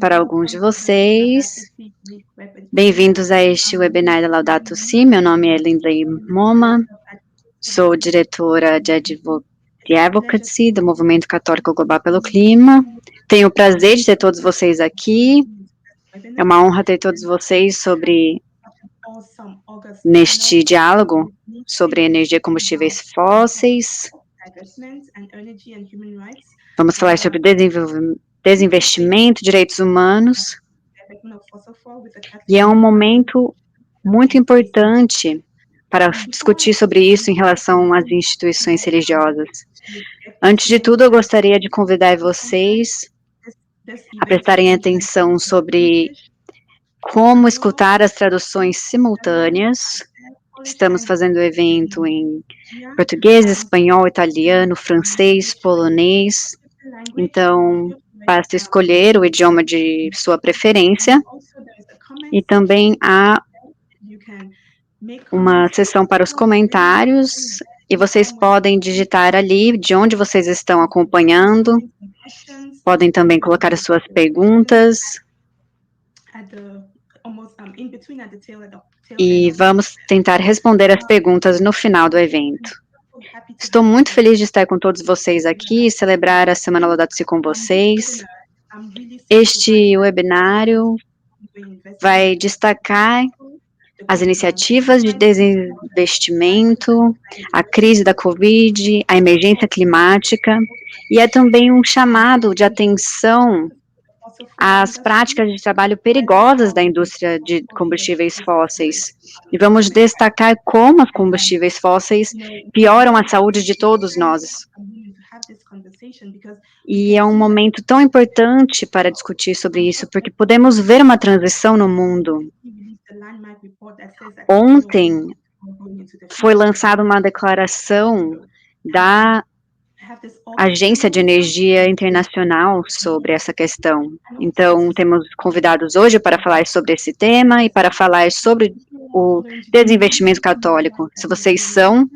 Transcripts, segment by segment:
Para alguns de vocês. Bem-vindos a este webinar da Laudato Si. Meu nome é Lindley Moma, sou diretora de Advocacy do Movimento Católico Global pelo Clima. Tenho o prazer de ter todos vocês aqui. É uma honra ter todos vocês neste diálogo sobre energia e combustíveis fósseis. Vamos falar sobre desinvestimento, direitos humanos. E é um momento muito importante para discutir sobre isso em relação às instituições religiosas. Antes de tudo, eu gostaria de convidar vocês a prestarem atenção sobre como escutar as traduções simultâneas. Estamos fazendo o evento em português, espanhol, italiano, francês, polonês. Então, basta escolher o idioma de sua preferência. E também há uma seção para os comentários, e vocês podem digitar ali de onde vocês estão acompanhando. Podem também colocar as suas perguntas. E vamos tentar responder as perguntas no final do evento. Estou muito feliz de estar com todos vocês aqui e celebrar a Semana Laudato Si com vocês. Este webinário vai destacar as iniciativas de desinvestimento, a crise da Covid, a emergência climática, e é também um chamado de atenção às práticas de trabalho perigosas da indústria de combustíveis fósseis. E vamos destacar como os combustíveis fósseis pioram a saúde de todos nós. E é um momento tão importante para discutir sobre isso, porque podemos ver uma transição no mundo. Ontem foi lançada uma declaração da Agência de Energia Internacional sobre essa questão. Então, temos convidados hoje para falar sobre esse tema e para falar sobre o desinvestimento católico. Se vocês são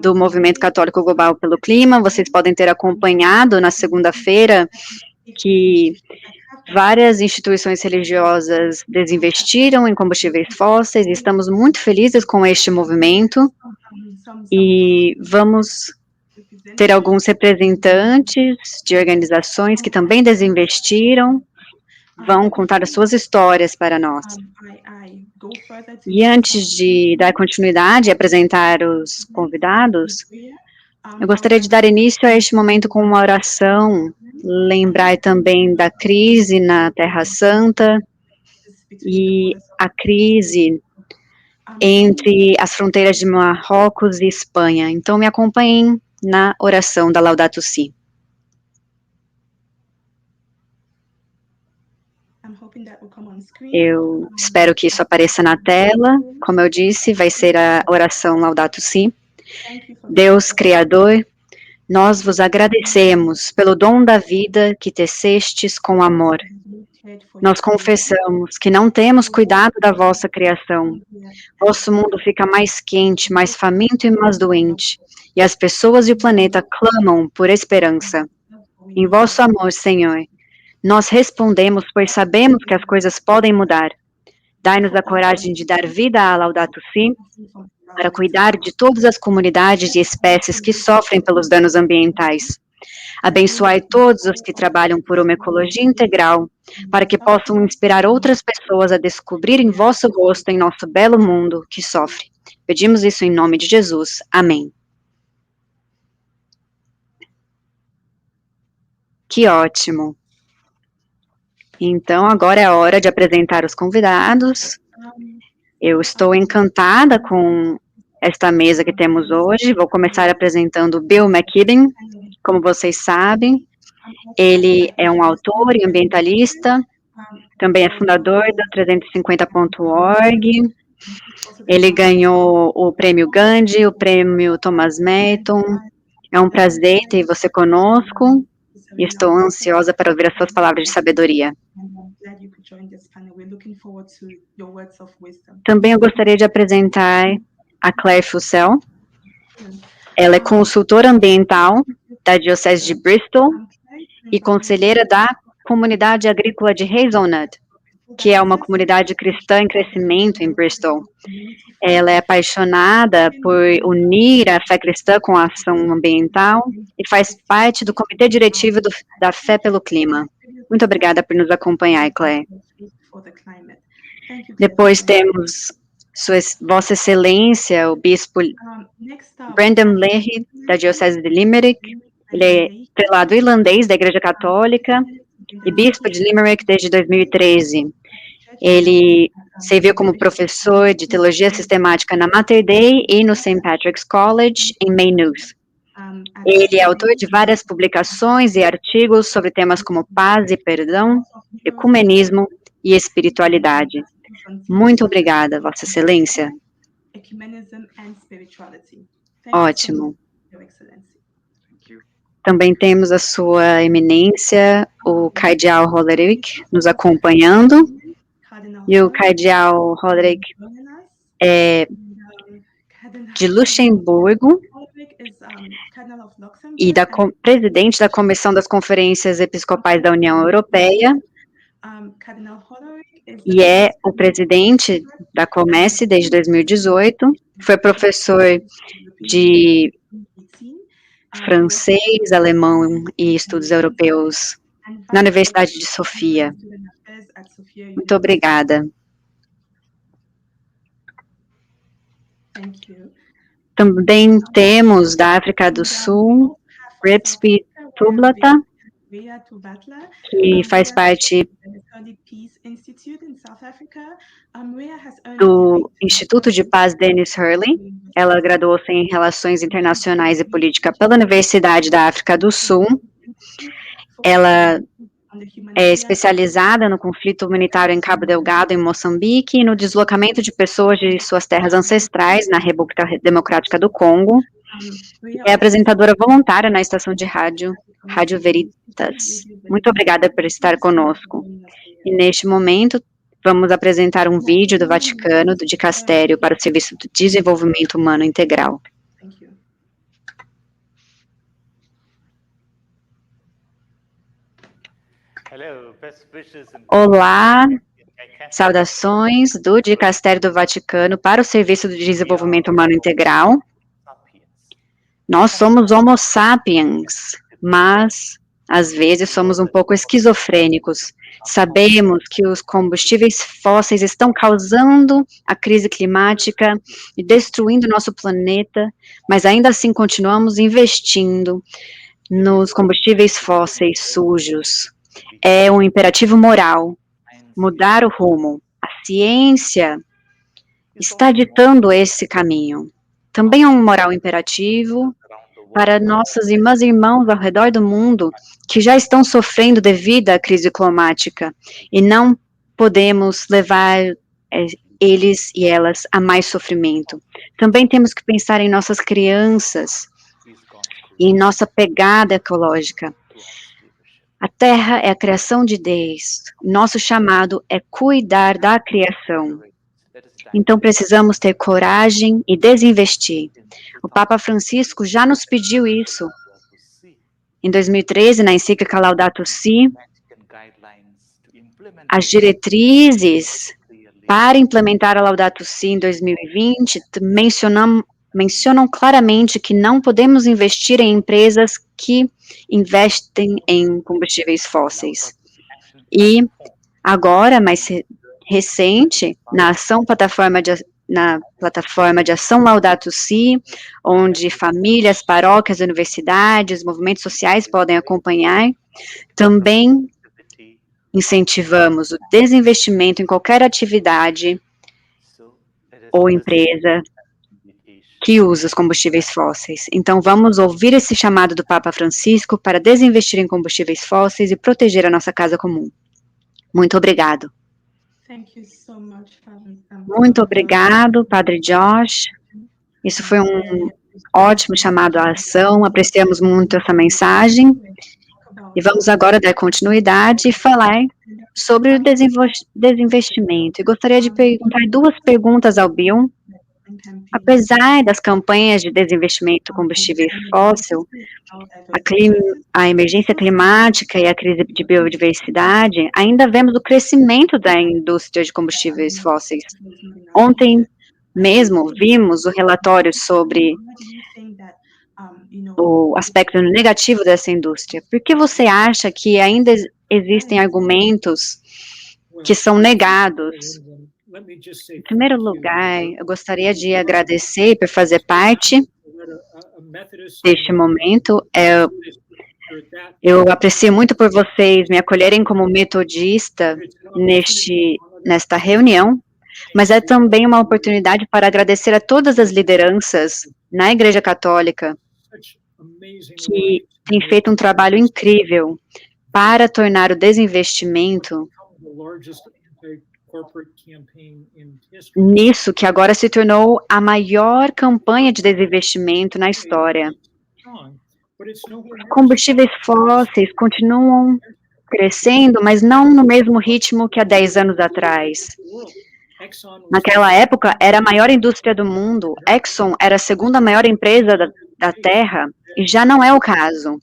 do Movimento Católico Global pelo Clima, vocês podem ter acompanhado na segunda-feira que várias instituições religiosas desinvestiram em combustíveis fósseis, e estamos muito felizes com este movimento, e vamos ter alguns representantes de organizações que também desinvestiram, vão contar as suas histórias para nós. E antes de dar continuidade e apresentar os convidados, eu gostaria de dar início a este momento com uma oração, lembrar também da crise na Terra Santa e a crise entre as fronteiras de Marrocos e Espanha. Então, me acompanhem na oração da Laudato Si. Eu espero que isso apareça na tela. Como eu disse, vai ser a oração Laudato Si. Deus Criador, nós vos agradecemos pelo dom da vida que tecestes com amor. Nós confessamos que não temos cuidado da vossa criação. Vosso mundo fica mais quente, mais faminto e mais doente, e as pessoas e o planeta clamam por esperança. Em vosso amor, Senhor, nós respondemos, pois sabemos que as coisas podem mudar. Dai-nos a coragem de dar vida à Laudato Si, para cuidar de todas as comunidades e espécies que sofrem pelos danos ambientais. Abençoai todos os que trabalham por uma ecologia integral, para que possam inspirar outras pessoas a descobrirem vosso rosto em nosso belo mundo que sofre. Pedimos isso em nome de Jesus. Amém. Que ótimo. Então, agora é a hora de apresentar os convidados. Eu estou encantada com esta mesa que temos hoje. Vou começar apresentando Bill McKibben. Como vocês sabem, ele é um autor e ambientalista, também é fundador da 350.org. Ele ganhou o prêmio Gandhi, o prêmio Thomas Merton. É um prazer ter você conosco. Estou ansiosa para ouvir as suas palavras de sabedoria. Também eu gostaria de apresentar a Claire Fussell. Ela é consultora ambiental da Diocese de Bristol e conselheira da comunidade agrícola de Hazelnut, que é uma comunidade cristã em crescimento em Bristol. Ela é apaixonada por unir a fé cristã com a ação ambiental e faz parte do comitê diretivo da Fé pelo Clima. Muito obrigada por nos acompanhar, Claire. Depois temos Vossa Excelência, o Bispo Brendan Leahy, da Diocese de Limerick. Ele é prelado irlandês da Igreja Católica e Bispo de Limerick desde 2013. Ele serviu como professor de Teologia Sistemática na Mater Dei e no St. Patrick's College, em Maynooth. Ele é autor de várias publicações e artigos sobre temas como paz e perdão, ecumenismo e espiritualidade. Muito obrigada, Vossa Excelência. Ótimo. Também temos a Sua Eminência, o Cardeal Hollerich, nos acompanhando. E o Cardeal Hollerich é de Luxemburgo e presidente da Comissão das Conferências Episcopais da União Europeia, e é o presidente da Comesse desde 2018, foi professor de francês, alemão e estudos europeus na Universidade de Sofia. Muito obrigada. Também temos da África do Sul, Ripsby Tublata, que faz parte do Instituto de Paz Dennis Hurley. Ela graduou-se em Relações Internacionais e Política pela Universidade da África do Sul. Ela é especializada no conflito humanitário em Cabo Delgado, em Moçambique, e no deslocamento de pessoas de suas terras ancestrais na República Democrática do Congo. É apresentadora voluntária na estação de rádio, Rádio Veritas. Muito obrigada por estar conosco. E neste momento, vamos apresentar um vídeo do Vaticano, do Dicastério para o Serviço de Desenvolvimento Humano Integral. Olá, saudações do Dicastério do Vaticano para o Serviço de Desenvolvimento Humano Integral. Nós somos Homo sapiens, mas às vezes somos um pouco esquizofrênicos. Sabemos que os combustíveis fósseis estão causando a crise climática e destruindo nosso planeta, mas ainda assim continuamos investindo nos combustíveis fósseis sujos. É um imperativo moral, mudar o rumo. A ciência está ditando esse caminho. Também é um moral imperativo para nossas irmãs e irmãos ao redor do mundo que já estão sofrendo devido à crise climática e não podemos levar eles e elas a mais sofrimento. Também temos que pensar em nossas crianças e em nossa pegada ecológica. A Terra é a criação de Deus. Nosso chamado é cuidar da criação. Então, precisamos ter coragem e desinvestir. O Papa Francisco já nos pediu isso. Em 2013, na encíclica Laudato Si, as diretrizes para implementar a Laudato Si em 2020 mencionam claramente que não podemos investir em empresas que investem em combustíveis fósseis. E agora, mais recente, na plataforma de ação Laudato Si, onde famílias, paróquias, universidades, movimentos sociais podem acompanhar, também incentivamos o desinvestimento em qualquer atividade ou empresa que usa os combustíveis fósseis. Então, vamos ouvir esse chamado do Papa Francisco para desinvestir em combustíveis fósseis e proteger a nossa casa comum. Muito obrigado. Muito obrigado, Padre Josh. Isso foi um ótimo chamado à ação, apreciamos muito essa mensagem. E vamos agora dar continuidade e falar sobre o desinvestimento. E gostaria de perguntar duas perguntas ao Bill. Apesar das campanhas de desinvestimento em combustível fóssil, a emergência climática e a crise de biodiversidade, ainda vemos o crescimento da indústria de combustíveis fósseis. Ontem mesmo vimos o relatório sobre o aspecto negativo dessa indústria. Por que você acha que ainda existem argumentos que são negados? Em primeiro lugar, eu gostaria de agradecer por fazer parte deste momento. Eu aprecio muito por vocês me acolherem como metodista nesta reunião, mas é também uma oportunidade para agradecer a todas as lideranças na Igreja Católica que têm feito um trabalho incrível para tornar o desinvestimento nisso que agora se tornou a maior campanha de desinvestimento na história. Combustíveis fósseis continuam crescendo, mas não no mesmo ritmo que há 10 anos atrás. Naquela época, era a maior indústria do mundo. Exxon era a segunda maior empresa da Terra, e já não é o caso.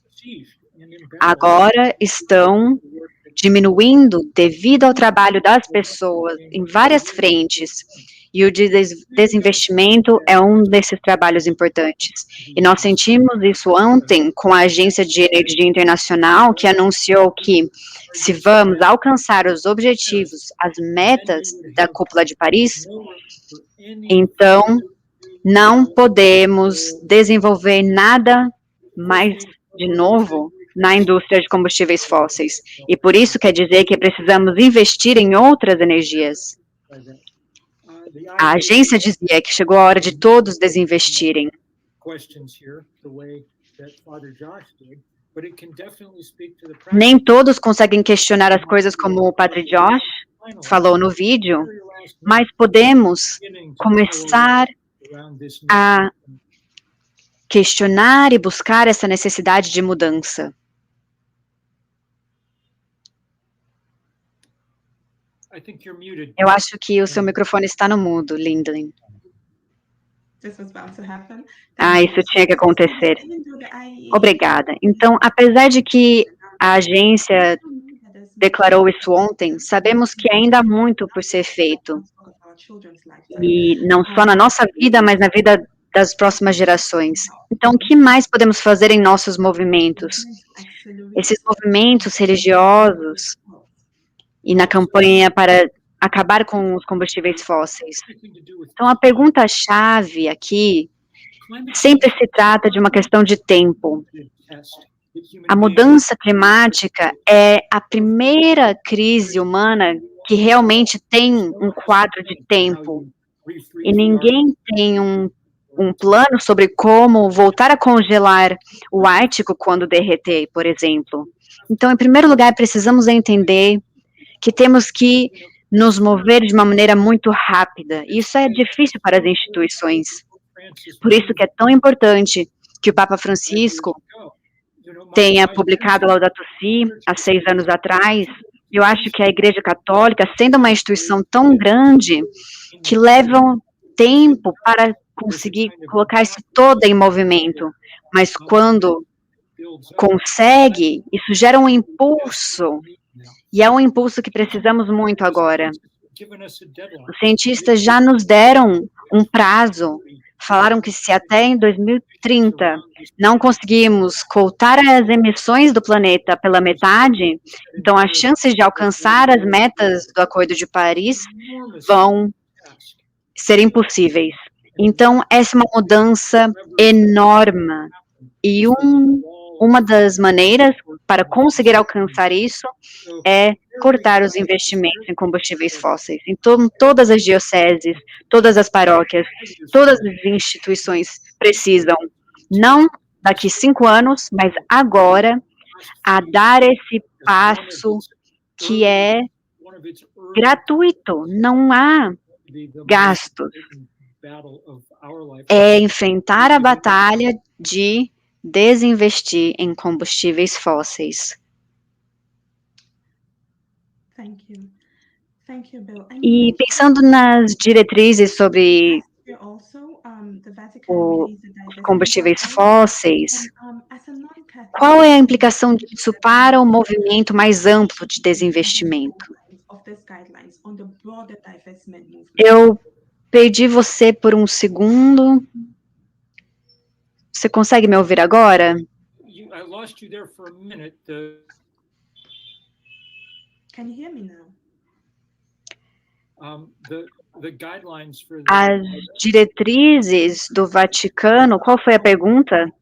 Agora estão diminuindo devido ao trabalho das pessoas em várias frentes, e o desinvestimento é um desses trabalhos importantes. E nós sentimos isso ontem com a Agência de Energia Internacional, que anunciou que, se vamos alcançar os objetivos, as metas da Cúpula de Paris, então não podemos desenvolver nada mais de novo na indústria de combustíveis fósseis. E por isso quer dizer que precisamos investir em outras energias. A agência dizia que chegou a hora de todos desinvestirem. Nem todos conseguem questionar as coisas como o Padre Josh falou no vídeo, mas podemos começar a questionar e buscar essa necessidade de mudança. Eu acho que o seu microfone está no mudo, Lindley. Isso tinha que acontecer. Obrigada. Então, apesar de que a agência declarou isso ontem, sabemos que ainda há muito por ser feito. E não só na nossa vida, mas na vida das próximas gerações. Então, o que mais podemos fazer em nossos movimentos? Esses movimentos religiosos e na campanha para acabar com os combustíveis fósseis. Então, a pergunta-chave aqui sempre se trata de uma questão de tempo. A mudança climática é a primeira crise humana que realmente tem um quadro de tempo. E ninguém tem um plano sobre como voltar a congelar o Ártico quando derreter, por exemplo. Então, em primeiro lugar, precisamos entender que temos que nos mover de uma maneira muito rápida. Isso é difícil para as instituições. Por isso que é tão importante que o Papa Francisco tenha publicado Laudato Si há 6 anos atrás. Eu acho que a Igreja Católica, sendo uma instituição tão grande, que leva tempo para conseguir colocar isso todo em movimento, mas quando consegue, isso gera um impulso, e é um impulso que precisamos muito agora. Os cientistas já nos deram um prazo, falaram que se até em 2030 não conseguirmos cortar as emissões do planeta pela metade, então as chances de alcançar as metas do Acordo de Paris vão ser impossíveis. Então, essa é uma mudança enorme. E uma das maneiras para conseguir alcançar isso é cortar os investimentos em combustíveis fósseis. Então, todas as dioceses, todas as paróquias, todas as instituições precisam, não daqui 5 anos, mas agora, a dar esse passo que é gratuito, não há gastos. É enfrentar a batalha de desinvestir em combustíveis fósseis. E pensando nas diretrizes sobre os combustíveis fósseis, qual é a implicação disso para o movimento mais amplo de desinvestimento? Eu perdi você por um segundo. Você consegue me ouvir agora? I lost you there for a minute. Can you hear me now? The guidelines for As diretrizes do Vaticano, qual foi a pergunta?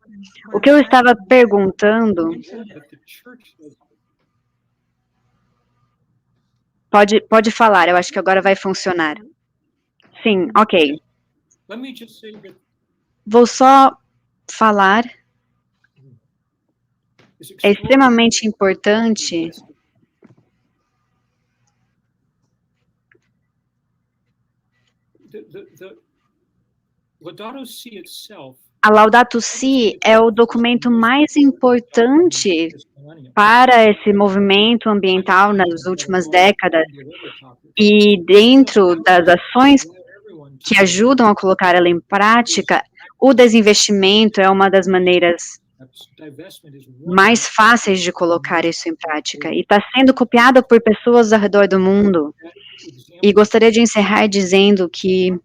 O que eu estava perguntando... Pode falar, eu acho que agora vai funcionar. Sim, ok. Vou só falar... É extremamente importante a Laudato Si é o documento mais importante para esse movimento ambiental nas últimas décadas, e dentro das ações que ajudam a colocar ela em prática, o desinvestimento é uma das maneiras mais fáceis de colocar isso em prática, e está sendo copiada por pessoas ao redor do mundo. E gostaria de encerrar dizendo que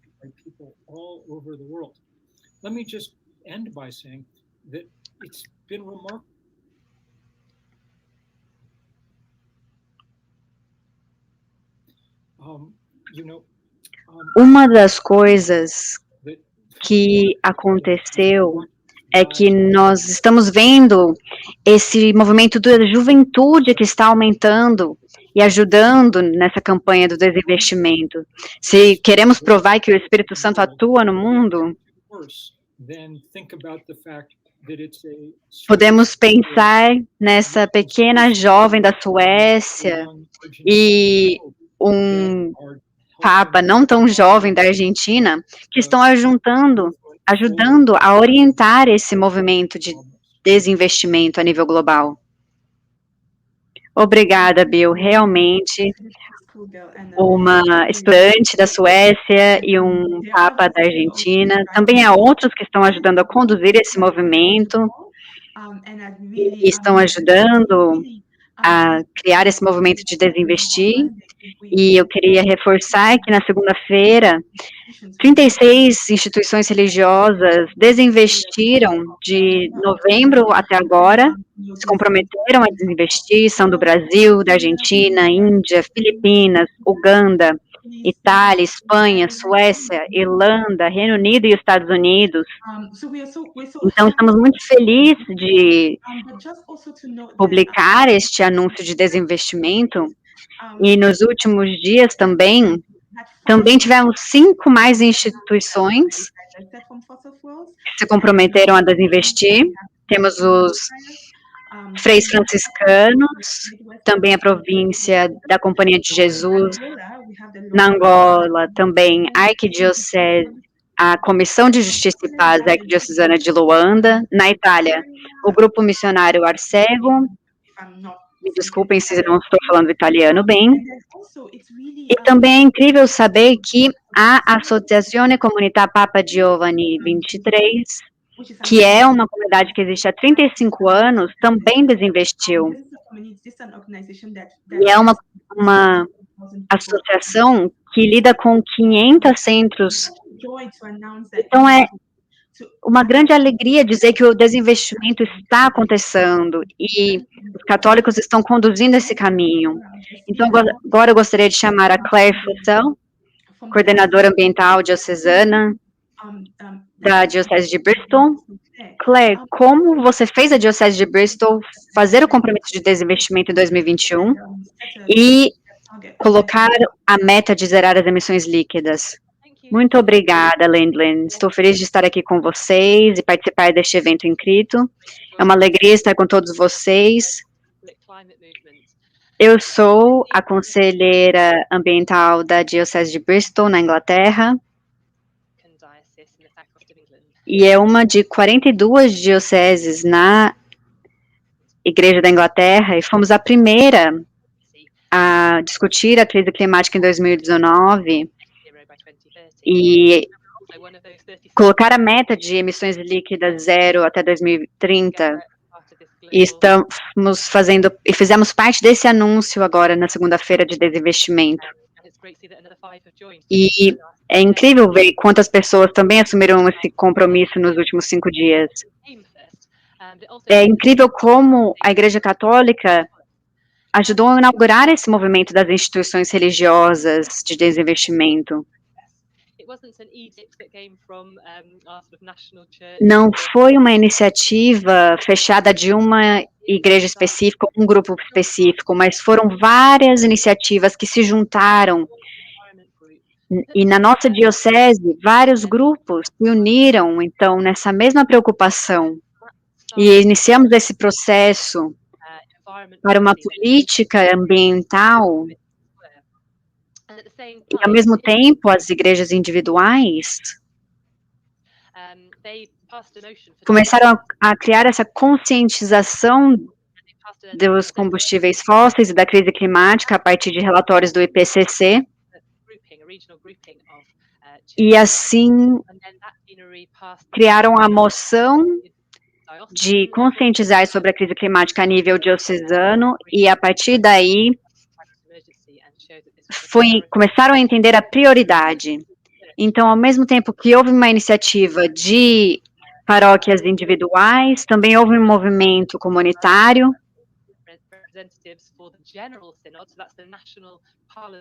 uma das coisas que aconteceu é que nós estamos vendo esse movimento da juventude que está aumentando e ajudando nessa campanha do desinvestimento. Se queremos provar que o Espírito Santo atua no mundo, podemos pensar nessa pequena jovem da Suécia e um papa não tão jovem da Argentina, que estão ajudando a orientar esse movimento de desinvestimento a nível global. Obrigada, Bill. Realmente, uma estudante da Suécia e um papa da Argentina. Também há outros que estão ajudando a conduzir esse movimento e estão ajudando a criar esse movimento de desinvestir. E eu queria reforçar que na segunda-feira, 36 instituições religiosas desinvestiram de novembro até agora, se comprometeram a desinvestir, são do Brasil, da Argentina, Índia, Filipinas, Uganda, Itália, Espanha, Suécia, Irlanda, Reino Unido e Estados Unidos. Então, estamos muito felizes de publicar este anúncio de desinvestimento, e nos últimos dias também tivemos 5 mais instituições que se comprometeram a desinvestir. Temos os Freis Franciscanos, também a província da Companhia de Jesus, na Angola, também a Arquidiocese, a Comissão de Justiça e Paz Arquidiocesana de Luanda, na Itália, o Grupo Missionário Arcego, me desculpem se não estou falando italiano bem, e também é incrível saber que a Associazione Comunità Papa Giovanni XXIII, que é uma comunidade que existe há 35 anos, também desinvestiu. E é uma associação que lida com 500 centros. Então, é uma grande alegria dizer que o desinvestimento está acontecendo e os católicos estão conduzindo esse caminho. Então, agora eu gostaria de chamar a Claire Fussell, coordenadora ambiental diocesana da Diocese de Bristol. Claire, como você fez a Diocese de Bristol fazer o compromisso de desinvestimento em 2021 e colocar a meta de zerar as emissões líquidas? Muito obrigada, Lindlin. Estou feliz de estar aqui com vocês e participar deste evento incrível. É uma alegria estar com todos vocês. Eu sou a conselheira ambiental da Diocese de Bristol, na Inglaterra, e é uma de 42 dioceses na Igreja da Inglaterra, e fomos a primeira a discutir a crise climática em 2019, e colocar a meta de emissões líquidas zero até 2030, e estamos fazendo, e fizemos parte desse anúncio agora na segunda-feira de desinvestimento. E é incrível ver quantas pessoas também assumiram esse compromisso nos últimos 5 dias. É incrível como a Igreja Católica ajudou a inaugurar esse movimento das instituições religiosas de desinvestimento. Não foi uma iniciativa fechada de uma igreja específica, um grupo específico, mas foram várias iniciativas que se juntaram. E na nossa diocese, vários grupos se uniram, então, nessa mesma preocupação. E iniciamos esse processo para uma política ambiental. E, ao mesmo tempo, as igrejas individuais começaram a criar essa conscientização dos combustíveis fósseis e da crise climática a partir de relatórios do IPCC. E, assim, criaram a moção de conscientizar sobre a crise climática a nível diocesano, e, a partir daí, começaram a entender a prioridade. Então, ao mesmo tempo que houve uma iniciativa de paróquias individuais, também houve um movimento comunitário,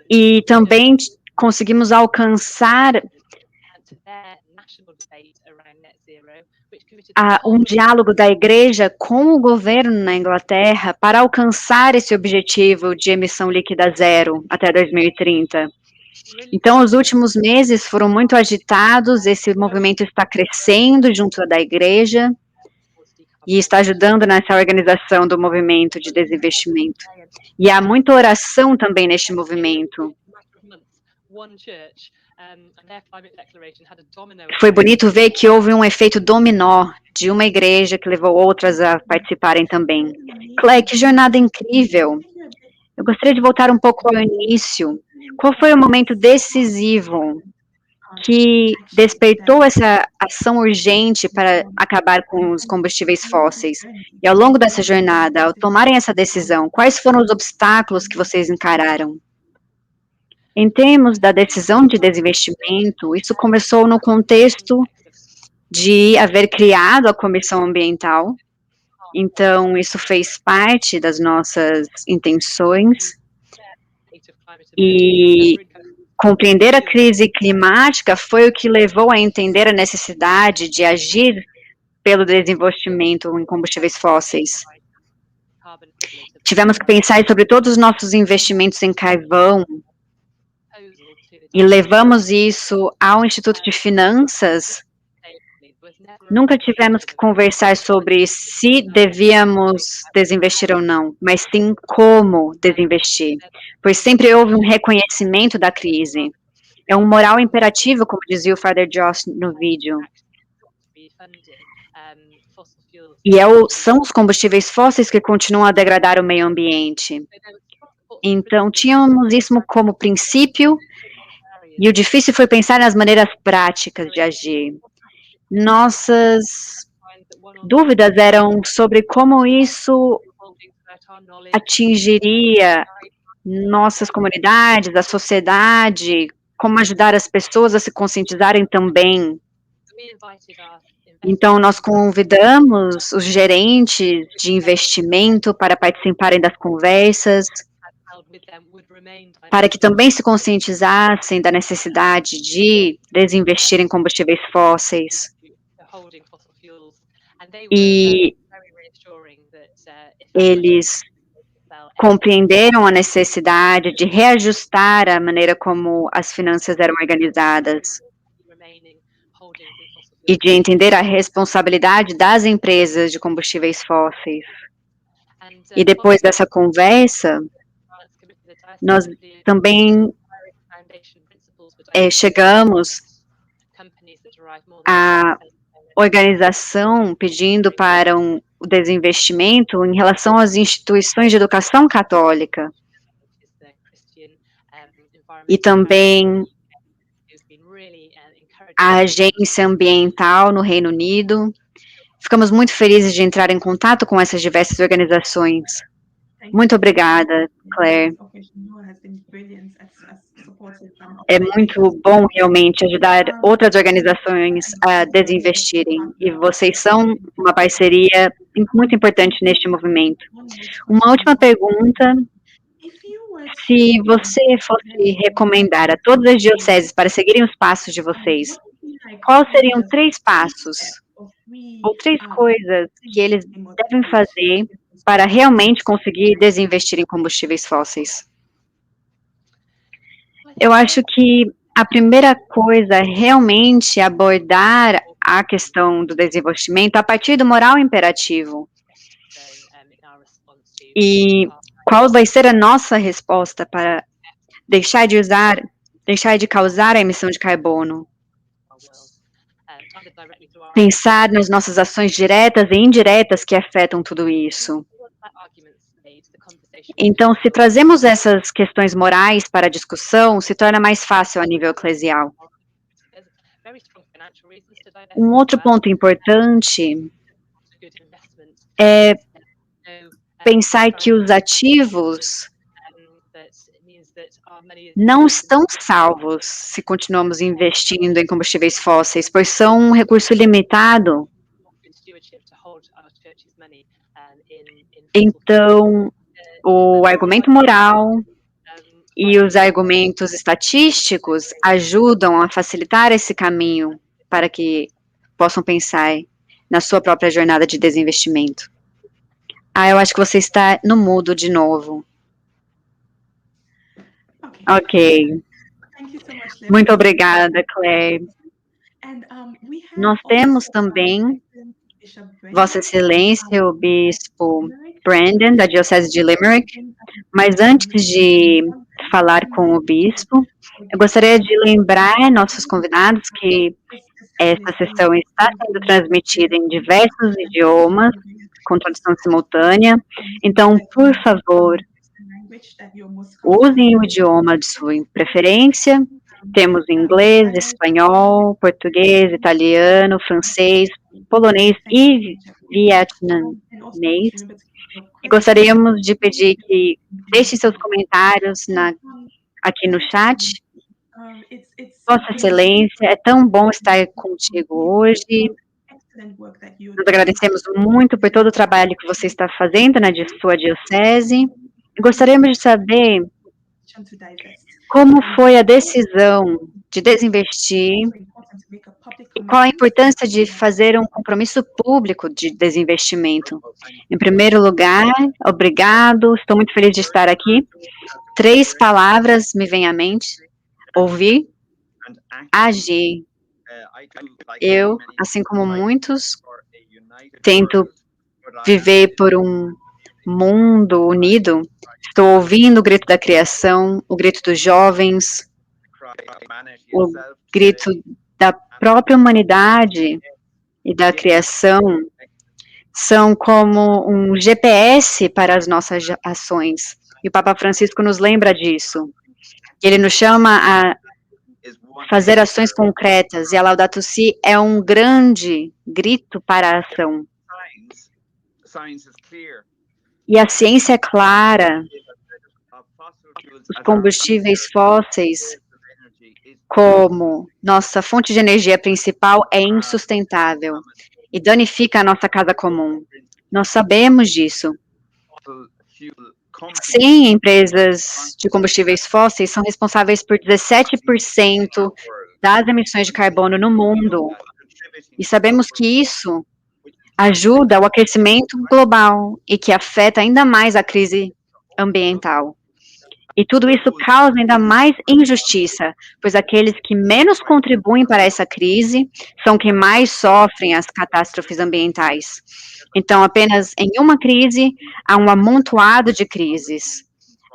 e também conseguimos alcançar um diálogo da igreja com o governo na Inglaterra para alcançar esse objetivo de emissão líquida zero até 2030. Então, os últimos meses foram muito agitados, esse movimento está crescendo junto da igreja e está ajudando nessa organização do movimento de desinvestimento. E há muita oração também neste movimento. Foi bonito ver que houve um efeito dominó de uma igreja que levou outras a participarem também. Clay, que jornada incrível! Eu gostaria de voltar um pouco ao início. Qual foi o momento decisivo que despertou essa ação urgente para acabar com os combustíveis fósseis? E ao longo dessa jornada, ao tomarem essa decisão, quais foram os obstáculos que vocês encararam? Em termos da decisão de desinvestimento, isso começou no contexto de haver criado a Comissão Ambiental. Então, isso fez parte das nossas intenções. E compreender a crise climática foi o que levou a entender a necessidade de agir pelo desinvestimento em combustíveis fósseis. Tivemos que pensar sobre todos os nossos investimentos em carvão e levamos isso ao Instituto de Finanças. Nunca tivemos que conversar sobre se devíamos desinvestir ou não, mas sim como desinvestir, pois sempre houve um reconhecimento da crise. É um moral imperativo, como dizia o Father Josh no vídeo. E são os combustíveis fósseis que continuam a degradar o meio ambiente. Então, tínhamos isso como princípio, e o difícil foi pensar nas maneiras práticas de agir. Nossas dúvidas eram sobre como isso atingiria nossas comunidades, a sociedade, como ajudar as pessoas a se conscientizarem também. Então, nós convidamos os gerentes de investimento para participarem das conversas, para que também se conscientizassem da necessidade de desinvestir em combustíveis fósseis. E eles compreenderam a necessidade de reajustar a maneira como as finanças eram organizadas e de entender a responsabilidade das empresas de combustíveis fósseis. E depois dessa conversa, nós também chegamos à organização pedindo para o desinvestimento em relação às instituições de educação católica. E também a agência ambiental no Reino Unido. Ficamos muito felizes de entrar em contato com essas diversas organizações. Muito obrigada, Claire. É muito bom realmente ajudar outras organizações a desinvestirem, e vocês são uma parceria muito importante neste movimento. Uma última pergunta: se você fosse recomendar a todas as dioceses para seguirem os passos de vocês, quais seriam 3 passos ou 3 coisas que eles devem fazer para realmente conseguir desinvestir em combustíveis fósseis? Eu acho que a primeira coisa é realmente abordar a questão do desinvestimento a partir do moral imperativo. E qual vai ser a nossa resposta para deixar de causar a emissão de carbono? Pensar nas nossas ações diretas e indiretas que afetam tudo isso. Então, se trazemos essas questões morais para a discussão, se torna mais fácil a nível eclesial. Um outro ponto importante é pensar que os ativos não estão salvos se continuamos investindo em combustíveis fósseis, pois são um recurso limitado. Então, o argumento moral e os argumentos estatísticos ajudam a facilitar esse caminho para que possam pensar na sua própria jornada de desinvestimento. Eu acho que você está no mudo de novo. Ok. Muito obrigada, Claire. Nós temos também Vossa Excelência, o Bispo Brandon, da Diocese de Limerick, mas antes de falar com o Bispo, eu gostaria de lembrar nossos convidados que esta sessão está sendo transmitida em diversos idiomas, com tradução simultânea, então, por favor, usem o idioma de sua preferência. Temos inglês, espanhol, português, italiano, francês, polonês e vietnamês. E gostaríamos de pedir que deixem seus comentários aqui no chat. Vossa Excelência, é tão bom estar contigo hoje. Nós agradecemos muito por todo o trabalho que você está fazendo na sua diocese. E gostaríamos de saber como foi a decisão de desinvestir e qual a importância de fazer um compromisso público de desinvestimento. Em primeiro lugar, obrigado, estou muito feliz de estar aqui. 3 palavras me vêm à mente: ouvir, agir. Eu, assim como muitos, tento viver por um mundo unido. Estou ouvindo o grito da criação, o grito dos jovens, o grito da própria humanidade e da criação. São como um GPS para as nossas ações. E o Papa Francisco nos lembra disso. Ele nos chama a fazer ações concretas, e a Laudato Si é um grande grito para a ação. E a ciência é clara. Os combustíveis fósseis, como nossa fonte de energia principal, é insustentável e danifica a nossa casa comum. Nós sabemos disso. Sim, empresas de combustíveis fósseis são responsáveis por 17% das emissões de carbono no mundo. E sabemos que isso ajuda ao aquecimento global e que afeta ainda mais a crise ambiental. E tudo isso causa ainda mais injustiça, pois aqueles que menos contribuem para essa crise são quem mais sofrem as catástrofes ambientais. Então, apenas em uma crise, há um amontoado de crises.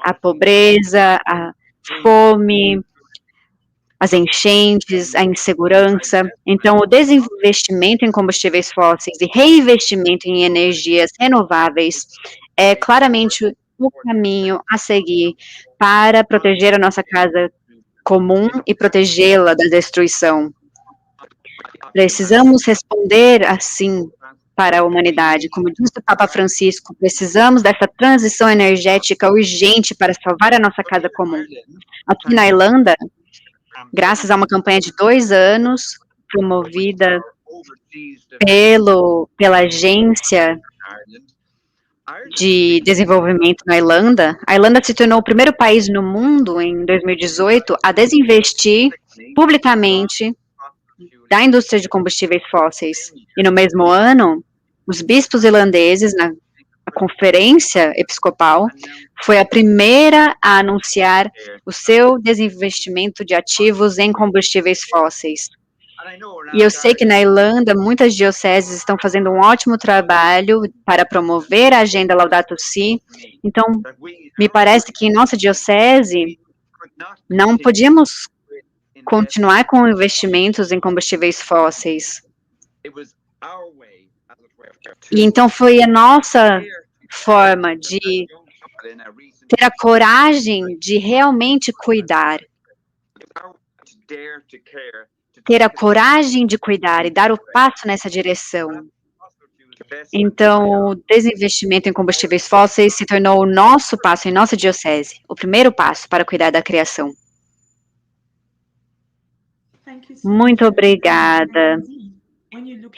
A pobreza, a fome, as enchentes, a insegurança. Então, o desinvestimento em combustíveis fósseis e reinvestimento em energias renováveis é claramente o caminho a seguir para proteger a nossa casa comum e protegê-la da destruição. Precisamos responder assim para a humanidade. Como disse o Papa Francisco, precisamos dessa transição energética urgente para salvar a nossa casa comum. Aqui na Irlanda, graças a uma campanha de 2 anos, promovida pela Agência de Desenvolvimento na Irlanda, a Irlanda se tornou o primeiro país no mundo, em 2018, a desinvestir publicamente da indústria de combustíveis fósseis. E no mesmo ano, os bispos irlandeses, na conferência episcopal, foi a primeira a anunciar o seu desinvestimento de ativos em combustíveis fósseis. E eu sei que na Irlanda, muitas dioceses estão fazendo um ótimo trabalho para promover a agenda Laudato Si. Então, me parece que em nossa diocese, não podíamos continuar com investimentos em combustíveis fósseis. E então foi a nossa forma de ter a coragem de realmente cuidar. Ter a coragem de cuidar e dar o passo nessa direção. Então, o desinvestimento em combustíveis fósseis se tornou o nosso passo em nossa diocese, o primeiro passo para cuidar da criação. Muito obrigada.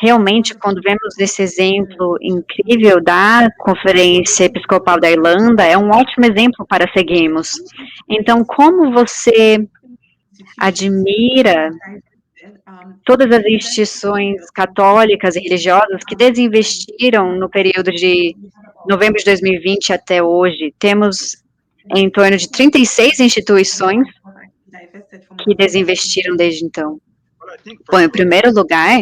Realmente, quando vemos esse exemplo incrível da Conferência Episcopal da Irlanda, é um ótimo exemplo para seguirmos. Então, como você admira todas as instituições católicas e religiosas que desinvestiram no período de novembro de 2020 até hoje? Temos em torno de 36 instituições que desinvestiram desde então. Bom, em primeiro lugar,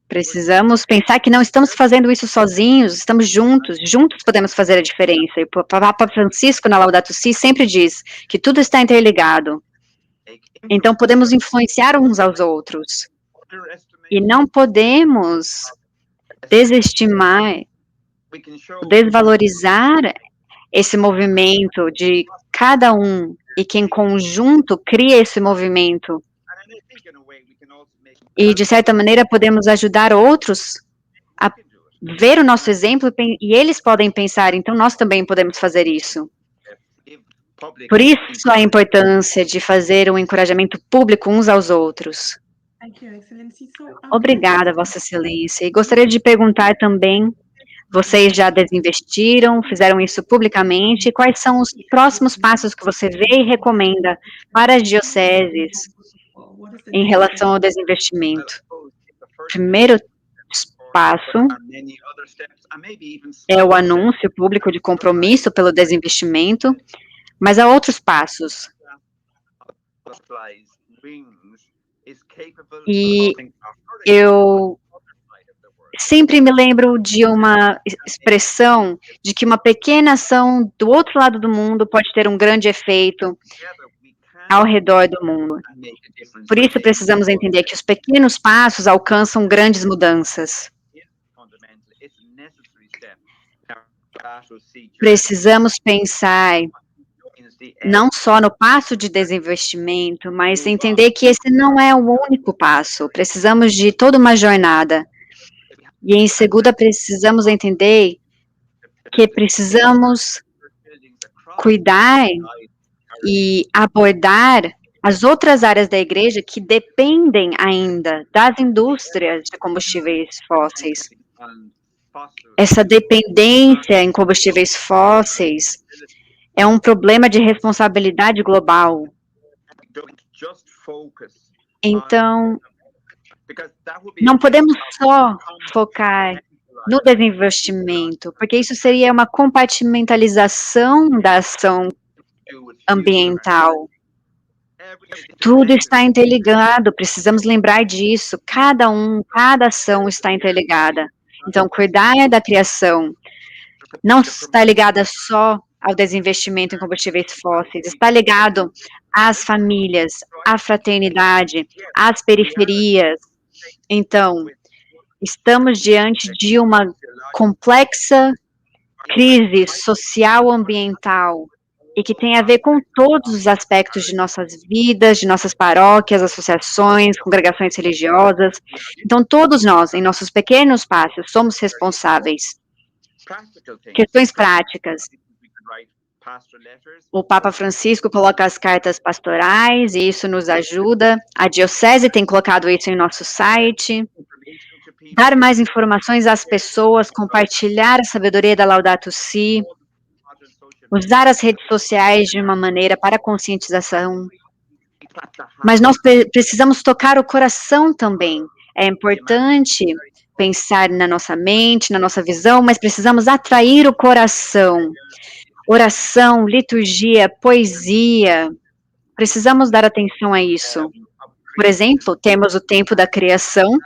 precisamos pensar que não estamos fazendo isso sozinhos, estamos juntos podemos fazer a diferença. E o Papa Francisco, na Laudato Si, sempre diz que tudo está interligado. Então, podemos influenciar uns aos outros. E não podemos desestimar, desvalorizar esse movimento de cada um e que em conjunto cria esse movimento. E, de certa maneira, podemos ajudar outros a ver o nosso exemplo e eles podem pensar, então nós também podemos fazer isso. Por isso a importância de fazer um encorajamento público uns aos outros. Obrigada, Vossa Excelência. E gostaria de perguntar também, vocês já desinvestiram, fizeram isso publicamente, quais são os próximos passos que você vê e recomenda para as dioceses em relação ao desinvestimento? Primeiro passo é o anúncio público de compromisso pelo desinvestimento, mas há outros passos. E eu sempre me lembro de uma expressão de que uma pequena ação do outro lado do mundo pode ter um grande efeito ao redor do mundo. Por isso precisamos entender que os pequenos passos alcançam grandes mudanças. Precisamos pensar não só no passo de desinvestimento, mas entender que esse não é o único passo. Precisamos de toda uma jornada. E em seguida, precisamos entender que precisamos cuidar e abordar as outras áreas da igreja que dependem ainda das indústrias de combustíveis fósseis. Essa dependência em combustíveis fósseis é um problema de responsabilidade global. Então, não podemos só focar no desinvestimento, porque isso seria uma compartimentalização da ação ambiental. Tudo está interligado, precisamos lembrar disso. Cada ação está interligada. Então, cuidar da criação não está ligada só ao desinvestimento em combustíveis fósseis, está ligado às famílias, à fraternidade, às periferias. Então, estamos diante de uma complexa crise social ambiental e que tem a ver com todos os aspectos de nossas vidas, de nossas paróquias, associações, congregações religiosas. Então, todos nós, em nossos pequenos passos, somos responsáveis. Questões práticas. O Papa Francisco coloca as cartas pastorais e isso nos ajuda. A Diocese tem colocado isso em nosso site. Dar mais informações às pessoas, compartilhar a sabedoria da Laudato Si, usar as redes sociais de uma maneira para conscientização. Mas nós precisamos tocar o coração também. É importante pensar na nossa mente, na nossa visão, mas precisamos atrair o coração. Oração, liturgia, poesia, precisamos dar atenção a isso. Por exemplo, temos o tempo da criação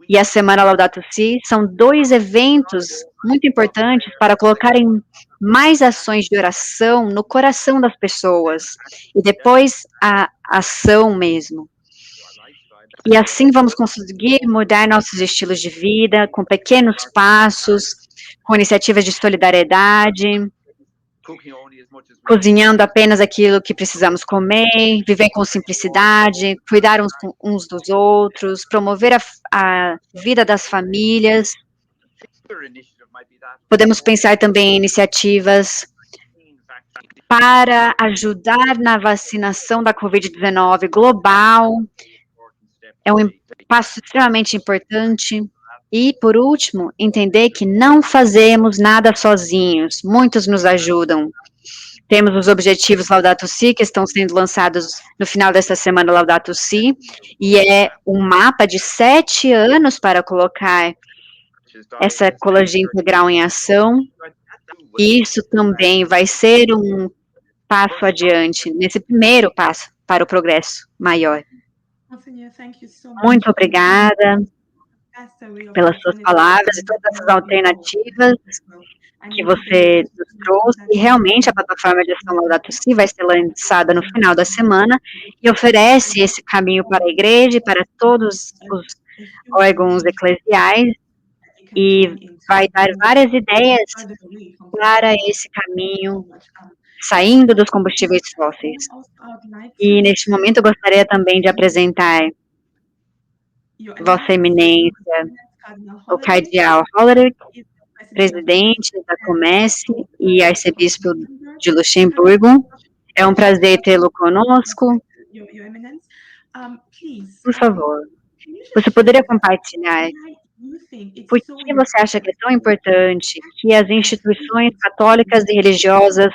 e a Semana Laudato Si, são 2 eventos muito importantes para colocarem mais ações de oração no coração das pessoas, e depois a ação mesmo. E assim vamos conseguir mudar nossos estilos de vida, com pequenos passos, com iniciativas de solidariedade, cozinhando apenas aquilo que precisamos comer, viver com simplicidade, cuidar uns dos outros, promover a vida das famílias. Podemos pensar também em iniciativas para ajudar na vacinação da Covid-19 global. É um passo extremamente importante. E, por último, entender que não fazemos nada sozinhos, muitos nos ajudam. Temos os objetivos Laudato Si, que estão sendo lançados no final desta semana Laudato Si, e é um mapa de 7 anos para colocar essa ecologia integral em ação. E isso também vai ser um passo adiante, nesse primeiro passo para o progresso maior. Muito obrigada pelas suas palavras e todas essas alternativas que você nos trouxe, e realmente a plataforma de ação Laudato Si vai ser lançada no final da semana e oferece esse caminho para a igreja e para todos os órgãos eclesiais, e vai dar várias ideias para esse caminho, saindo dos combustíveis fósseis. E neste momento eu gostaria também de apresentar Vossa Eminência, o Cardeal Hollerich, presidente da Comece e arcebispo de Luxemburgo. É um prazer tê-lo conosco. Por favor, você poderia compartilhar por que você acha que é tão importante que as instituições católicas e religiosas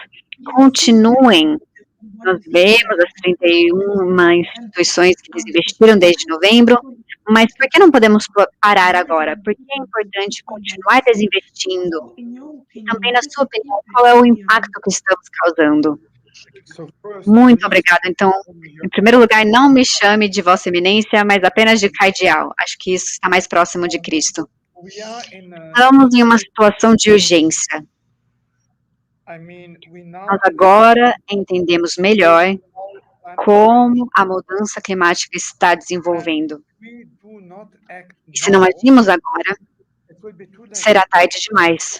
continuem? Nós vemos as 31 instituições que desinvestiram desde novembro, mas por que não podemos parar agora? Por que é importante continuar desinvestindo? E também, na sua opinião, qual é o impacto que estamos causando? Muito obrigada. Então, em primeiro lugar, não me chame de Vossa Eminência, mas apenas de cardeal. Acho que isso está mais próximo de Cristo. Estamos em uma situação de urgência. Nós agora entendemos melhor como a mudança climática está desenvolvendo. E se não agirmos agora, será tarde demais.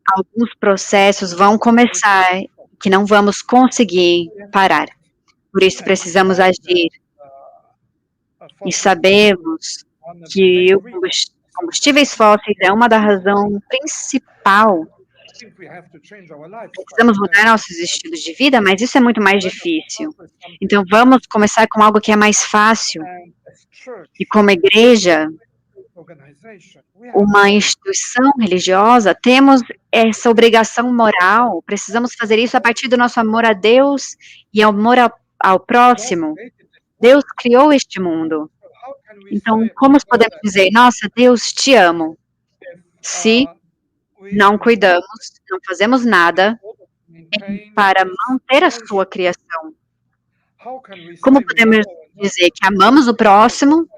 Alguns processos vão começar que não vamos conseguir parar. Por isso precisamos agir. E sabemos que os combustíveis fósseis é uma da razão principal. Precisamos mudar nossos estilos de vida, mas isso é muito mais difícil. Então vamos começar com algo que é mais fácil. E como igreja, uma instituição religiosa, temos essa obrigação moral, precisamos fazer isso a partir do nosso amor a Deus e amor ao próximo. Deus criou este mundo. Então, como podemos dizer, nossa, Deus, te amo, se não cuidamos, não fazemos nada para manter a sua criação? Como podemos dizer que amamos o próximo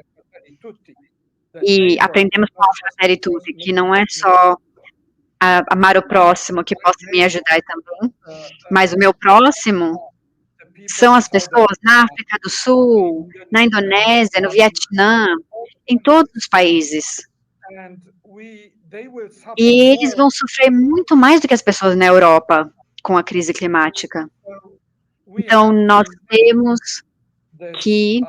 e aprendemos com a Fratelli Tutti, que não é só amar o próximo, que possa me ajudar também, mas o meu próximo são as pessoas na África do Sul, na Indonésia, no Vietnã, em todos os países. E eles vão sofrer muito mais do que as pessoas na Europa com a crise climática. Então, nós temos que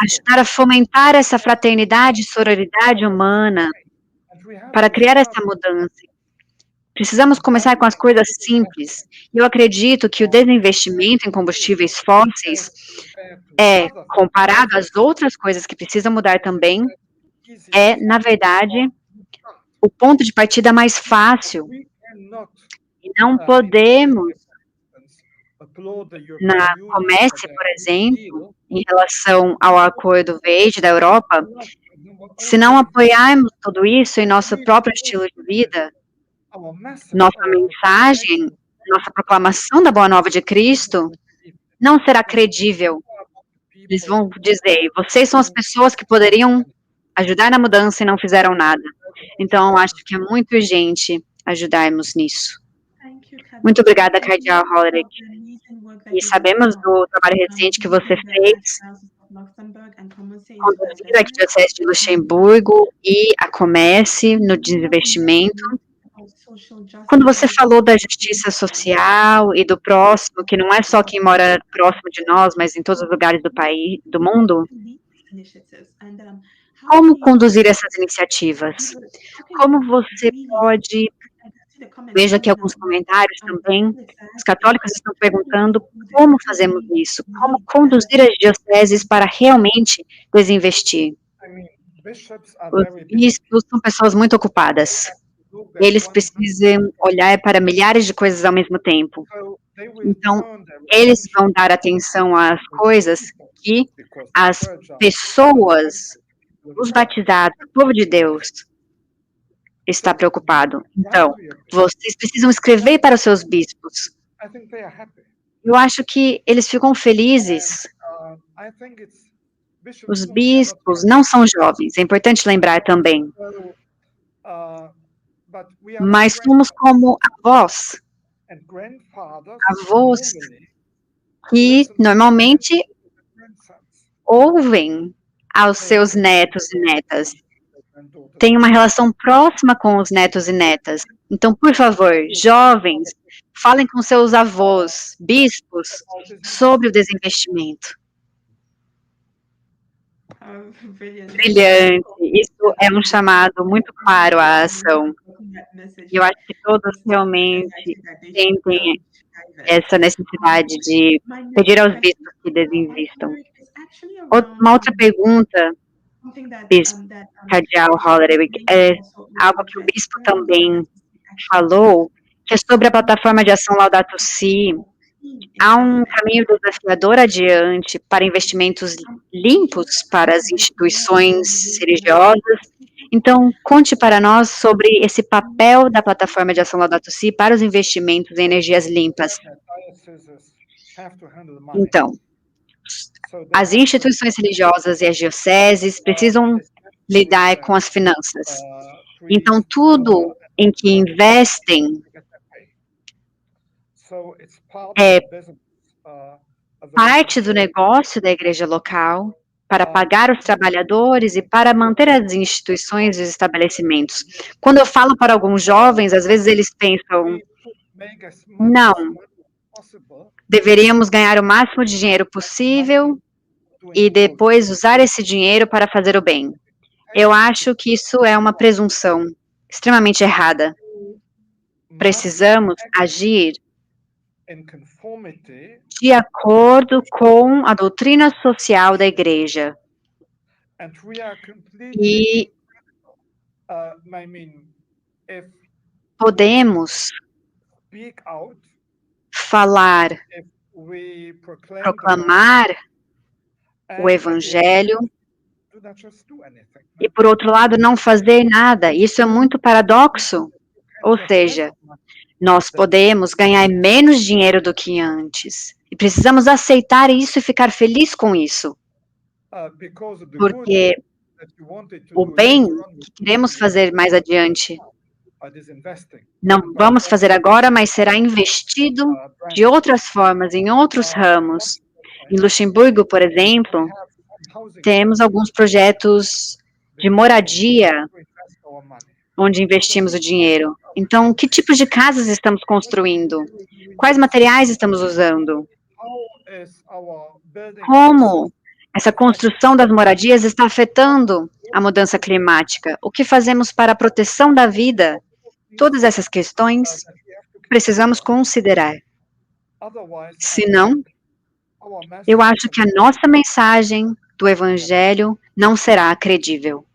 ajudar a fomentar essa fraternidade e sororidade humana para criar essa mudança. Precisamos começar com as coisas simples. Eu acredito que o desinvestimento em combustíveis fósseis comparado às outras coisas que precisam mudar também, na verdade, o ponto de partida mais fácil. E não podemos, na Comece, por exemplo, em relação ao Acordo Verde da Europa, se não apoiarmos tudo isso em nosso próprio estilo de vida, nossa mensagem, nossa proclamação da Boa Nova de Cristo não será credível. Eles vão dizer, vocês são as pessoas que poderiam ajudar na mudança e não fizeram nada. Então, eu acho que é muito urgente ajudarmos nisso. Muito obrigada, Cardeal Hollerich. E sabemos do trabalho recente que você fez, conduzindo a Arquidiocese de Luxemburgo e a Comece no desinvestimento. Quando você falou da justiça social e do próximo, que não é só quem mora próximo de nós, mas em todos os lugares do país, do mundo, como conduzir essas iniciativas? Como você pode... Vejo aqui alguns comentários também. Os católicos estão perguntando como fazemos isso, como conduzir as dioceses para realmente desinvestir. Os bispos são pessoas muito ocupadas. Eles precisam olhar para milhares de coisas ao mesmo tempo. Então, eles vão dar atenção às coisas que as pessoas, os batizados, o povo de Deus, está preocupado. Então, vocês precisam escrever para os seus bispos. Eu acho que eles ficam felizes. Os bispos não são jovens, é importante lembrar também. Mas somos como avós que normalmente ouvem aos seus netos e netas. Tem uma relação próxima com os netos e netas. Então, por favor, jovens, falem com seus avós, bispos, sobre o desinvestimento. Brilhante. Isso é um chamado muito claro à ação. Eu acho que todos realmente sentem essa necessidade de pedir aos bispos que desinvistam. Uma outra pergunta, Bispo Cardeal Hollerich, é algo que o bispo também falou, que é sobre a plataforma de ação Laudato Si. Há um caminho desafiador adiante para investimentos limpos para as instituições religiosas. Então, conte para nós sobre esse papel da plataforma de ação Laudato Si para os investimentos em energias limpas. Então, as instituições religiosas e as dioceses precisam lidar com as finanças. Então, tudo em que investem é parte do negócio da igreja local para pagar os trabalhadores e para manter as instituições e os estabelecimentos. Quando eu falo para alguns jovens, às vezes eles pensam, não, deveríamos ganhar o máximo de dinheiro possível e depois usar esse dinheiro para fazer o bem. Eu acho que isso é uma presunção extremamente errada. Precisamos agir de acordo com a doutrina social da igreja. E podemos falar, proclamar o evangelho e, por outro lado, não fazer nada. Isso é muito paradoxo. Ou seja, nós podemos ganhar menos dinheiro do que antes. E precisamos aceitar isso e ficar feliz com isso. Porque o bem que queremos fazer mais adiante, não vamos fazer agora, mas será investido de outras formas, em outros ramos. Em Luxemburgo, por exemplo, temos alguns projetos de moradia onde investimos o dinheiro. Então, que tipos de casas estamos construindo? Quais materiais estamos usando? Como essa construção das moradias está afetando a mudança climática? O que fazemos para a proteção da vida? Todas essas questões precisamos considerar. Senão, eu acho que a nossa mensagem do Evangelho não será credível.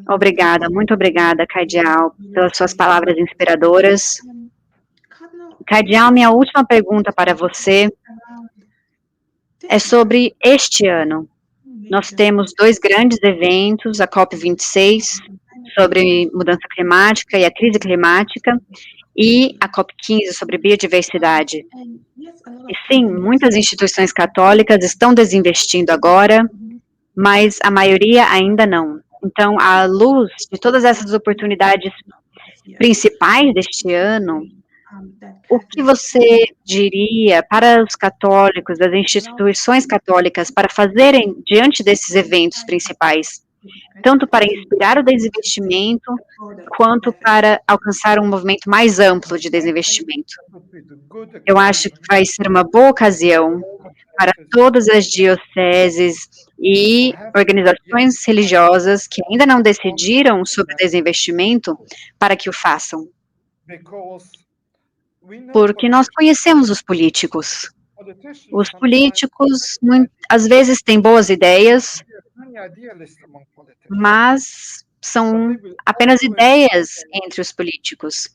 Obrigada, muito obrigada, Cardeal, pelas suas palavras inspiradoras. Cardeal, minha última pergunta para você é sobre este ano. Nós temos 2 grandes eventos, a COP26, sobre mudança climática e a crise climática, e a COP15 sobre biodiversidade. E sim, muitas instituições católicas estão desinvestindo agora, mas a maioria ainda não. Então, à luz de todas essas oportunidades principais deste ano, o que você diria para os católicos, das instituições católicas, para fazerem diante desses eventos principais, tanto para inspirar o desinvestimento, quanto para alcançar um movimento mais amplo de desinvestimento? Eu acho que vai ser uma boa ocasião para todas as dioceses e organizações religiosas que ainda não decidiram sobre desinvestimento para que o façam. Porque nós conhecemos os políticos. Os políticos, às vezes, têm boas ideias, mas são apenas ideias entre os políticos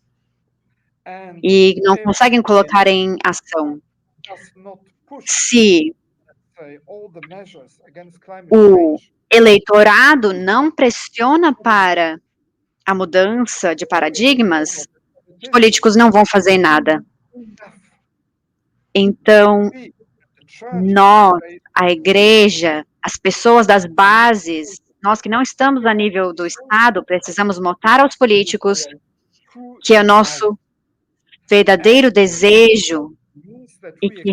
e não conseguem colocar em ação. Se o eleitorado não pressiona para a mudança de paradigmas, os políticos não vão fazer nada. Então, nós, a igreja, as pessoas das bases, nós que não estamos a nível do Estado, precisamos mostrar aos políticos que é nosso verdadeiro desejo e que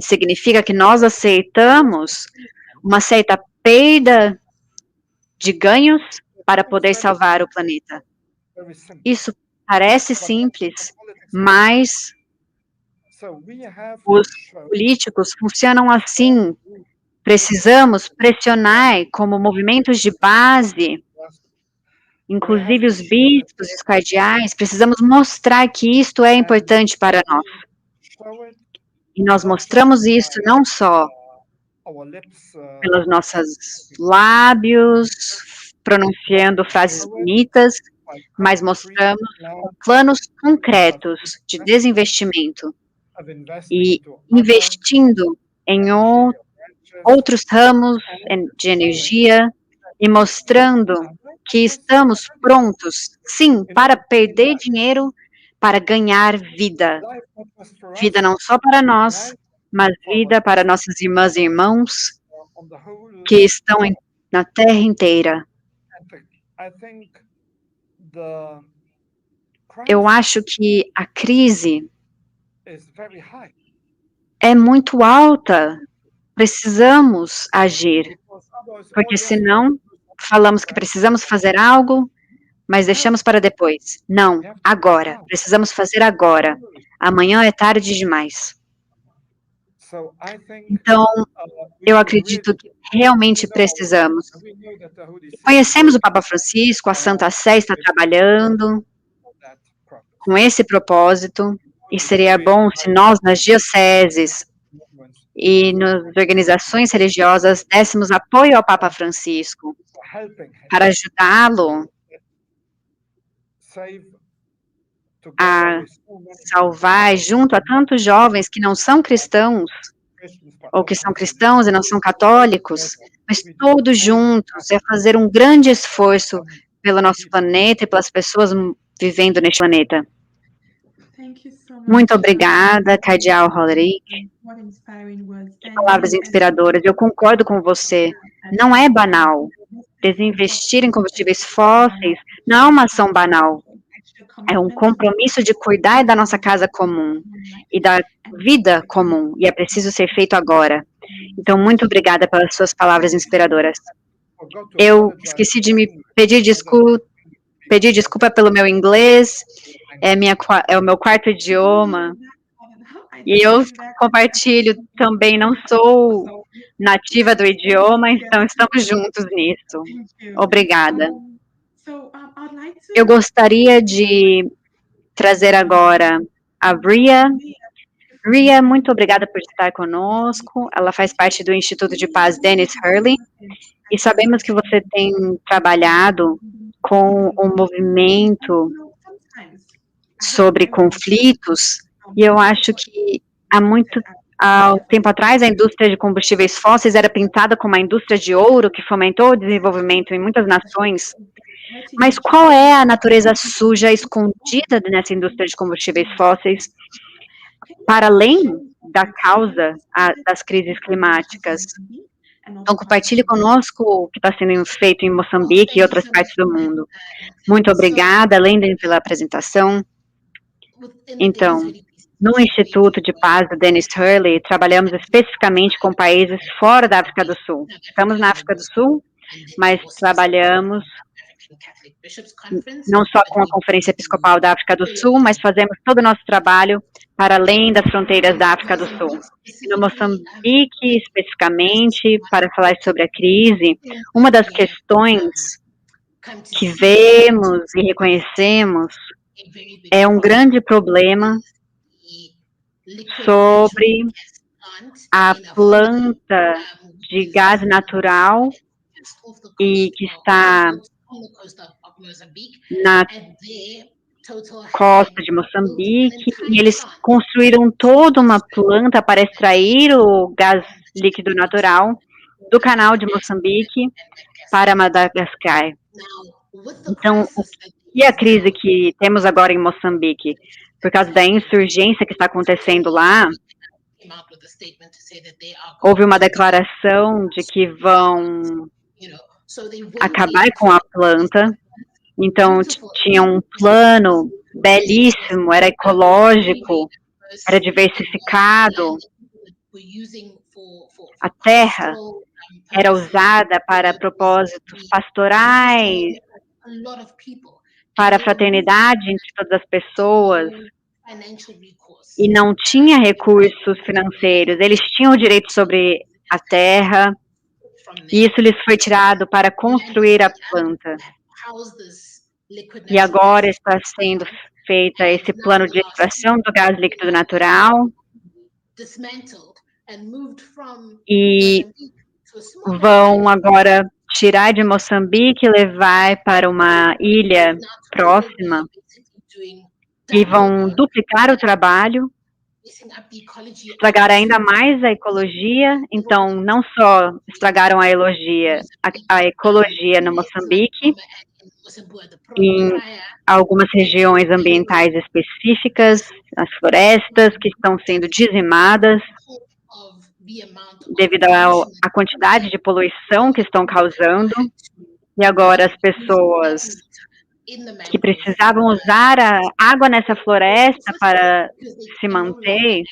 significa que nós aceitamos uma certa perda de ganhos para poder salvar o planeta. Isso parece simples, mas os políticos funcionam assim. Precisamos pressionar como movimentos de base, inclusive os bispos e os cardeais, precisamos mostrar que isto é importante para nós. E nós mostramos isso não só pelos nossos lábios, pronunciando frases bonitas, mas mostramos com planos concretos de desinvestimento e investindo em outros ramos de energia e mostrando que estamos prontos, sim, para perder dinheiro, para ganhar vida. Vida não só para nós, mas vida para nossas irmãs e irmãos que estão na terra inteira. Eu acho que a crise é muito alta. Precisamos agir, porque senão falamos que precisamos fazer algo, mas deixamos para depois. Não, agora. Precisamos fazer agora. Amanhã é tarde demais. Então, eu acredito que realmente precisamos. Conhecemos o Papa Francisco, a Santa Sé está trabalhando com esse propósito, e seria bom se nós, nas dioceses e nas organizações religiosas, dessemos apoio ao Papa Francisco para ajudá-lo a salvar, junto a tantos jovens que não são cristãos, ou que são cristãos e não são católicos, mas todos juntos, é fazer um grande esforço pelo nosso planeta e pelas pessoas vivendo neste planeta. Muito obrigada, Cardeal Roderick. Que palavras inspiradoras. Eu concordo com você. Não é banal. Desinvestir em combustíveis fósseis não é uma ação banal. É um compromisso de cuidar da nossa casa comum e da vida comum, e é preciso ser feito agora. Então, muito obrigada pelas suas palavras inspiradoras. Eu esqueci de me pedir desculpa pelo meu inglês, é o meu quarto idioma, e eu compartilho também, não sou nativa do idioma, então estamos juntos nisso. Obrigada. Eu gostaria de trazer agora a Ria. Ria, muito obrigada por estar conosco. Ela faz parte do Instituto de Paz Dennis Hurley, e sabemos que você tem trabalhado com um movimento sobre conflitos, e eu acho que há tempo atrás, a indústria de combustíveis fósseis era pintada como a indústria de ouro, que fomentou o desenvolvimento em muitas nações. Mas qual é a natureza suja escondida nessa indústria de combustíveis fósseis, para além da causa das crises climáticas? Então, compartilhe conosco o que está sendo feito em Moçambique e outras partes do mundo. Muito obrigada, Lenden, pela apresentação. Então, no Instituto de Paz do Dennis Hurley, trabalhamos especificamente com países fora da África do Sul. Estamos na África do Sul, mas trabalhamos não só com a Conferência Episcopal da África do Sul, mas fazemos todo o nosso trabalho para além das fronteiras da África do Sul. E no Moçambique, especificamente, para falar sobre a crise, uma das questões que vemos e reconhecemos é um grande problema sobre a planta de gás natural e que está na costa de Moçambique, e eles construíram toda uma planta para extrair o gás líquido natural do canal de Moçambique para Madagascar. Então, e a crise que temos agora em Moçambique, por causa da insurgência que está acontecendo lá, houve uma declaração de que vão acabar com a planta. Então, tinha um plano belíssimo, era ecológico, era diversificado. A terra era usada para propósitos pastorais, para a fraternidade entre todas as pessoas, e não tinha recursos financeiros. Eles tinham o direito sobre a terra, e isso lhes foi tirado para construir a planta. E agora está sendo feita esse plano de extração do gás líquido natural, e vão agora tirar de Moçambique e levar para uma ilha próxima, e vão duplicar o trabalho, estragar ainda mais a ecologia. Então, não só estragaram a ecologia no Moçambique, em algumas regiões ambientais específicas, as florestas que estão sendo dizimadas devido à quantidade de poluição que estão causando, e agora as pessoas que precisavam usar a água nessa floresta para se manter,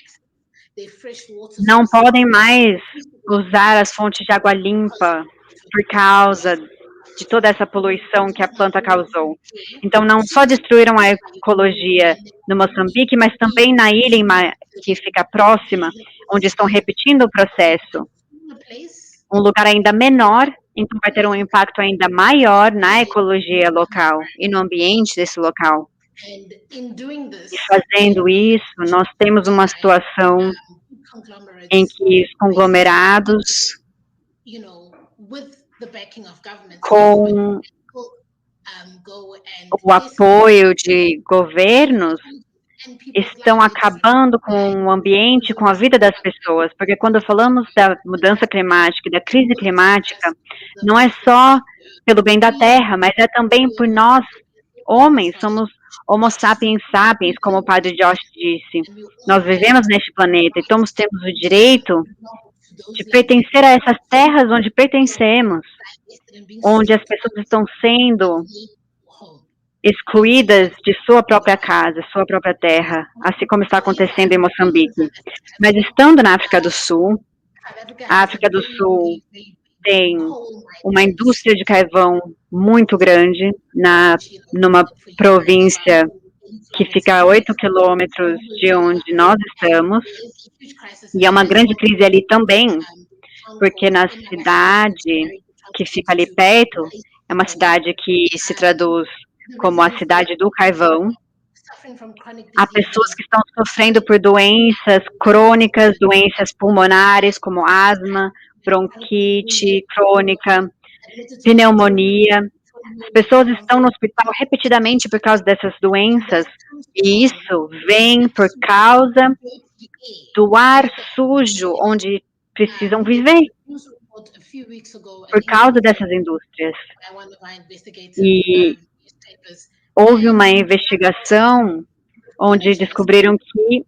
não podem mais usar as fontes de água limpa por causa de toda essa poluição que a planta causou. Então, não só destruíram a ecologia no Moçambique, mas também na ilha que fica próxima, onde estão repetindo o processo. Um lugar ainda menor, então vai ter um impacto ainda maior na ecologia local e no ambiente desse local. E fazendo isso, nós temos uma situação em que os conglomerados, com o apoio de governos, estão acabando com o ambiente, com a vida das pessoas, porque quando falamos da mudança climática e da crise climática, não é só pelo bem da Terra, mas é também por nós, homens, somos homo sapiens sapiens, como o padre Josh disse. Nós vivemos neste planeta, então temos o direito de pertencer a essas terras onde pertencemos, onde as pessoas estão sendo excluídas de sua própria casa, sua própria terra, assim como está acontecendo em Moçambique. Mas estando na África do Sul, a África do Sul tem uma indústria de carvão muito grande numa província que fica a 8 quilômetros de onde nós estamos, e é uma grande crise ali também, porque na cidade que fica ali perto, é uma cidade que se traduz como a cidade do carvão. Há pessoas que estão sofrendo por doenças crônicas, doenças pulmonares, como asma, bronquite crônica, pneumonia. As pessoas estão no hospital repetidamente por causa dessas doenças, e isso vem por causa do ar sujo onde precisam viver, por causa dessas indústrias. E houve uma investigação onde descobriram que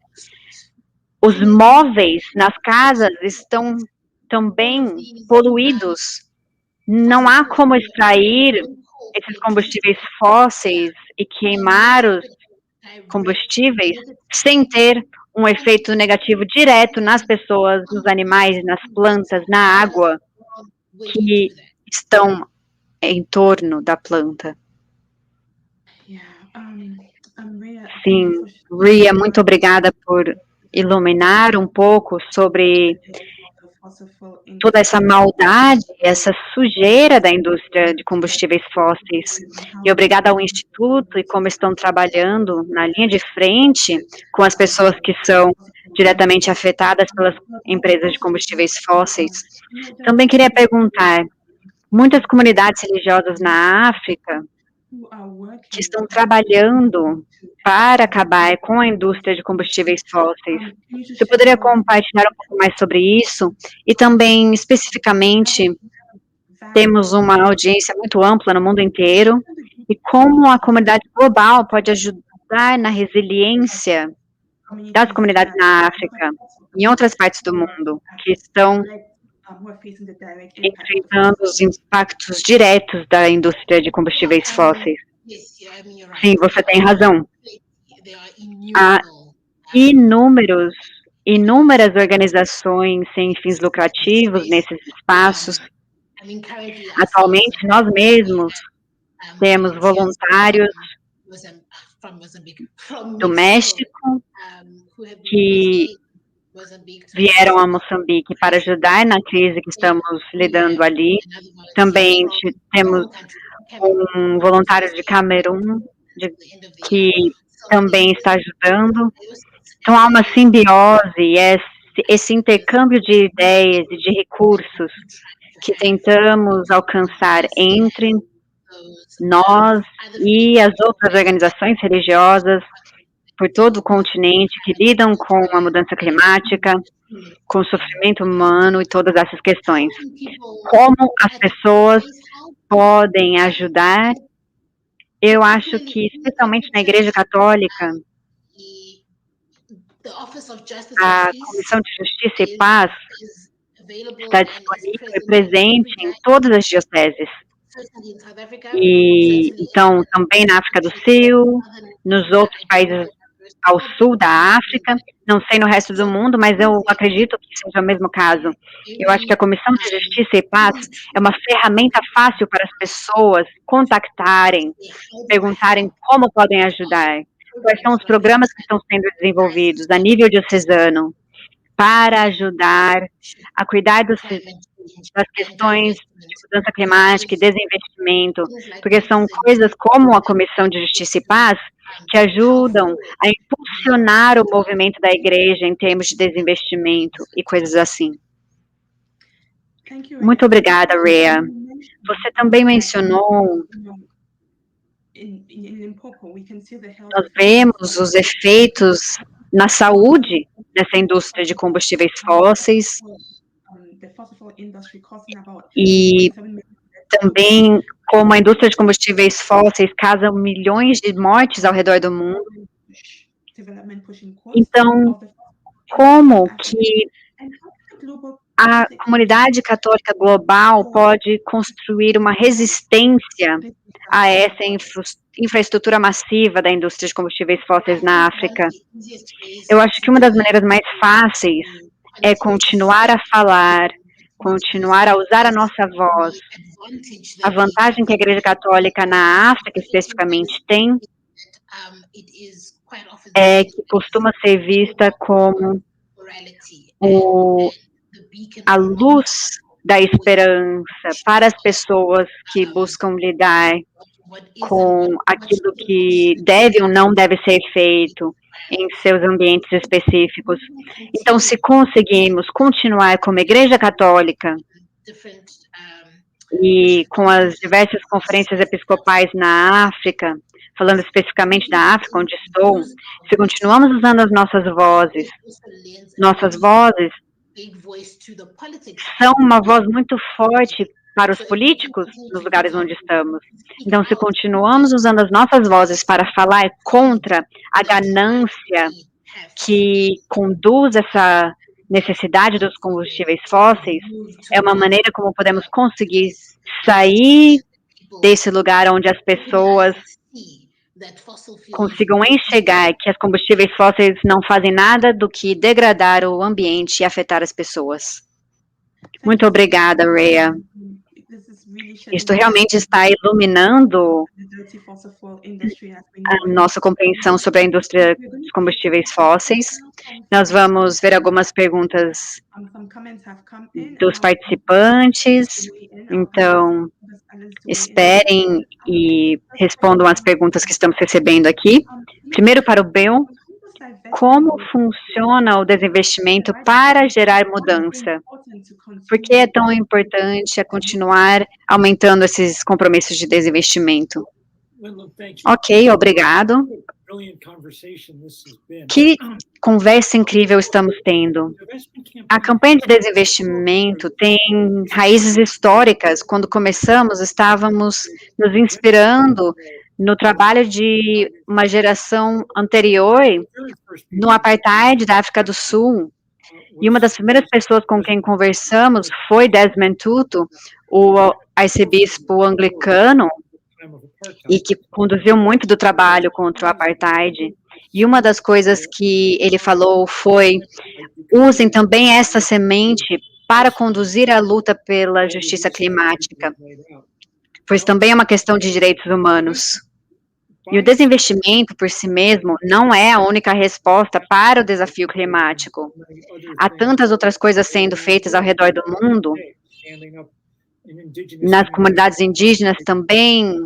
os móveis nas casas estão também poluídos. Não há como extrair esses combustíveis fósseis e queimar os combustíveis sem ter um efeito negativo direto nas pessoas, nos animais, nas plantas, na água que estão em torno da planta. Sim, Ria, muito obrigada por iluminar um pouco sobre toda essa maldade, essa sujeira da indústria de combustíveis fósseis. E obrigada ao Instituto e como estão trabalhando na linha de frente com as pessoas que são diretamente afetadas pelas empresas de combustíveis fósseis. Também queria perguntar, muitas comunidades religiosas na África que estão trabalhando para acabar com a indústria de combustíveis fósseis. Você poderia compartilhar um pouco mais sobre isso? E também, especificamente, temos uma audiência muito ampla no mundo inteiro, e como a comunidade global pode ajudar na resiliência das comunidades na África e em outras partes do mundo que estão enfrentando os impactos diretos da indústria de combustíveis fósseis. Sim, você tem razão. Há inúmeras organizações sem fins lucrativos nesses espaços. Atualmente, nós mesmos temos voluntários do México que vieram a Moçambique para ajudar na crise que estamos lidando ali. Também temos um voluntário de Camerun que também está ajudando. Então, há uma simbiose, esse intercâmbio de ideias e de recursos que tentamos alcançar entre nós e as outras organizações religiosas por todo o continente que lidam com a mudança climática, com o sofrimento humano e todas essas questões. Como as pessoas podem ajudar? Eu acho que, especialmente na Igreja Católica, a Comissão de Justiça e Paz está disponível e presente em todas as dioceses. E, então, também na África do Sul, nos outros países ao sul da África, não sei no resto do mundo, mas eu acredito que seja o mesmo caso. Eu acho que a Comissão de Justiça e Paz é uma ferramenta fácil para as pessoas contactarem, perguntarem como podem ajudar, quais são os programas que estão sendo desenvolvidos a nível diocesano para ajudar a cuidar das questões de mudança climática e desinvestimento, porque são coisas como a Comissão de Justiça e Paz que ajudam a impulsionar o movimento da igreja em termos de desinvestimento e coisas assim. Muito obrigada, Ria. Você também mencionou, nós vemos os efeitos na saúde dessa indústria de combustíveis fósseis e também como a indústria de combustíveis fósseis causa milhões de mortes ao redor do mundo. Então, como que a comunidade católica global pode construir uma resistência a essa infraestrutura massiva da indústria de combustíveis fósseis na África. Eu acho que uma das maneiras mais fáceis é continuar a falar, continuar a usar a nossa voz. A vantagem que a Igreja Católica na África especificamente tem é que costuma ser vista como a luz da esperança para as pessoas que buscam lidar com aquilo que deve ou não deve ser feito em seus ambientes específicos. Então, se conseguimos continuar como Igreja Católica e com as diversas conferências episcopais na África, falando especificamente da África, onde estou, se continuamos usando as nossas vozes são uma voz muito forte para os políticos nos lugares onde estamos. Então, se continuamos usando as nossas vozes para falar contra a ganância que conduz essa necessidade dos combustíveis fósseis, é uma maneira como podemos conseguir sair desse lugar onde as pessoas consigam enxergar que os combustíveis fósseis não fazem nada do que degradar o ambiente e afetar as pessoas. Muito obrigada, Rhea. Isto realmente está iluminando a nossa compreensão sobre a indústria dos combustíveis fósseis. Nós vamos ver algumas perguntas dos participantes, então esperem e respondam as perguntas que estamos recebendo aqui. Primeiro para o Bill, como funciona o desinvestimento para gerar mudança? Por que é tão importante continuar aumentando esses compromissos de desinvestimento? Ok, obrigado. Que conversa incrível estamos tendo. A campanha de desinvestimento tem raízes históricas. Quando começamos, estávamos nos inspirando no trabalho de uma geração anterior, no apartheid da África do Sul. E uma das primeiras pessoas com quem conversamos foi Desmond Tutu, o arcebispo anglicano, e que conduziu muito do trabalho contra o apartheid. E uma das coisas que ele falou foi: usem também essa semente para conduzir a luta pela justiça climática, pois também é uma questão de direitos humanos. E o desinvestimento por si mesmo não é a única resposta para o desafio climático. Há tantas outras coisas sendo feitas ao redor do mundo, nas comunidades indígenas também,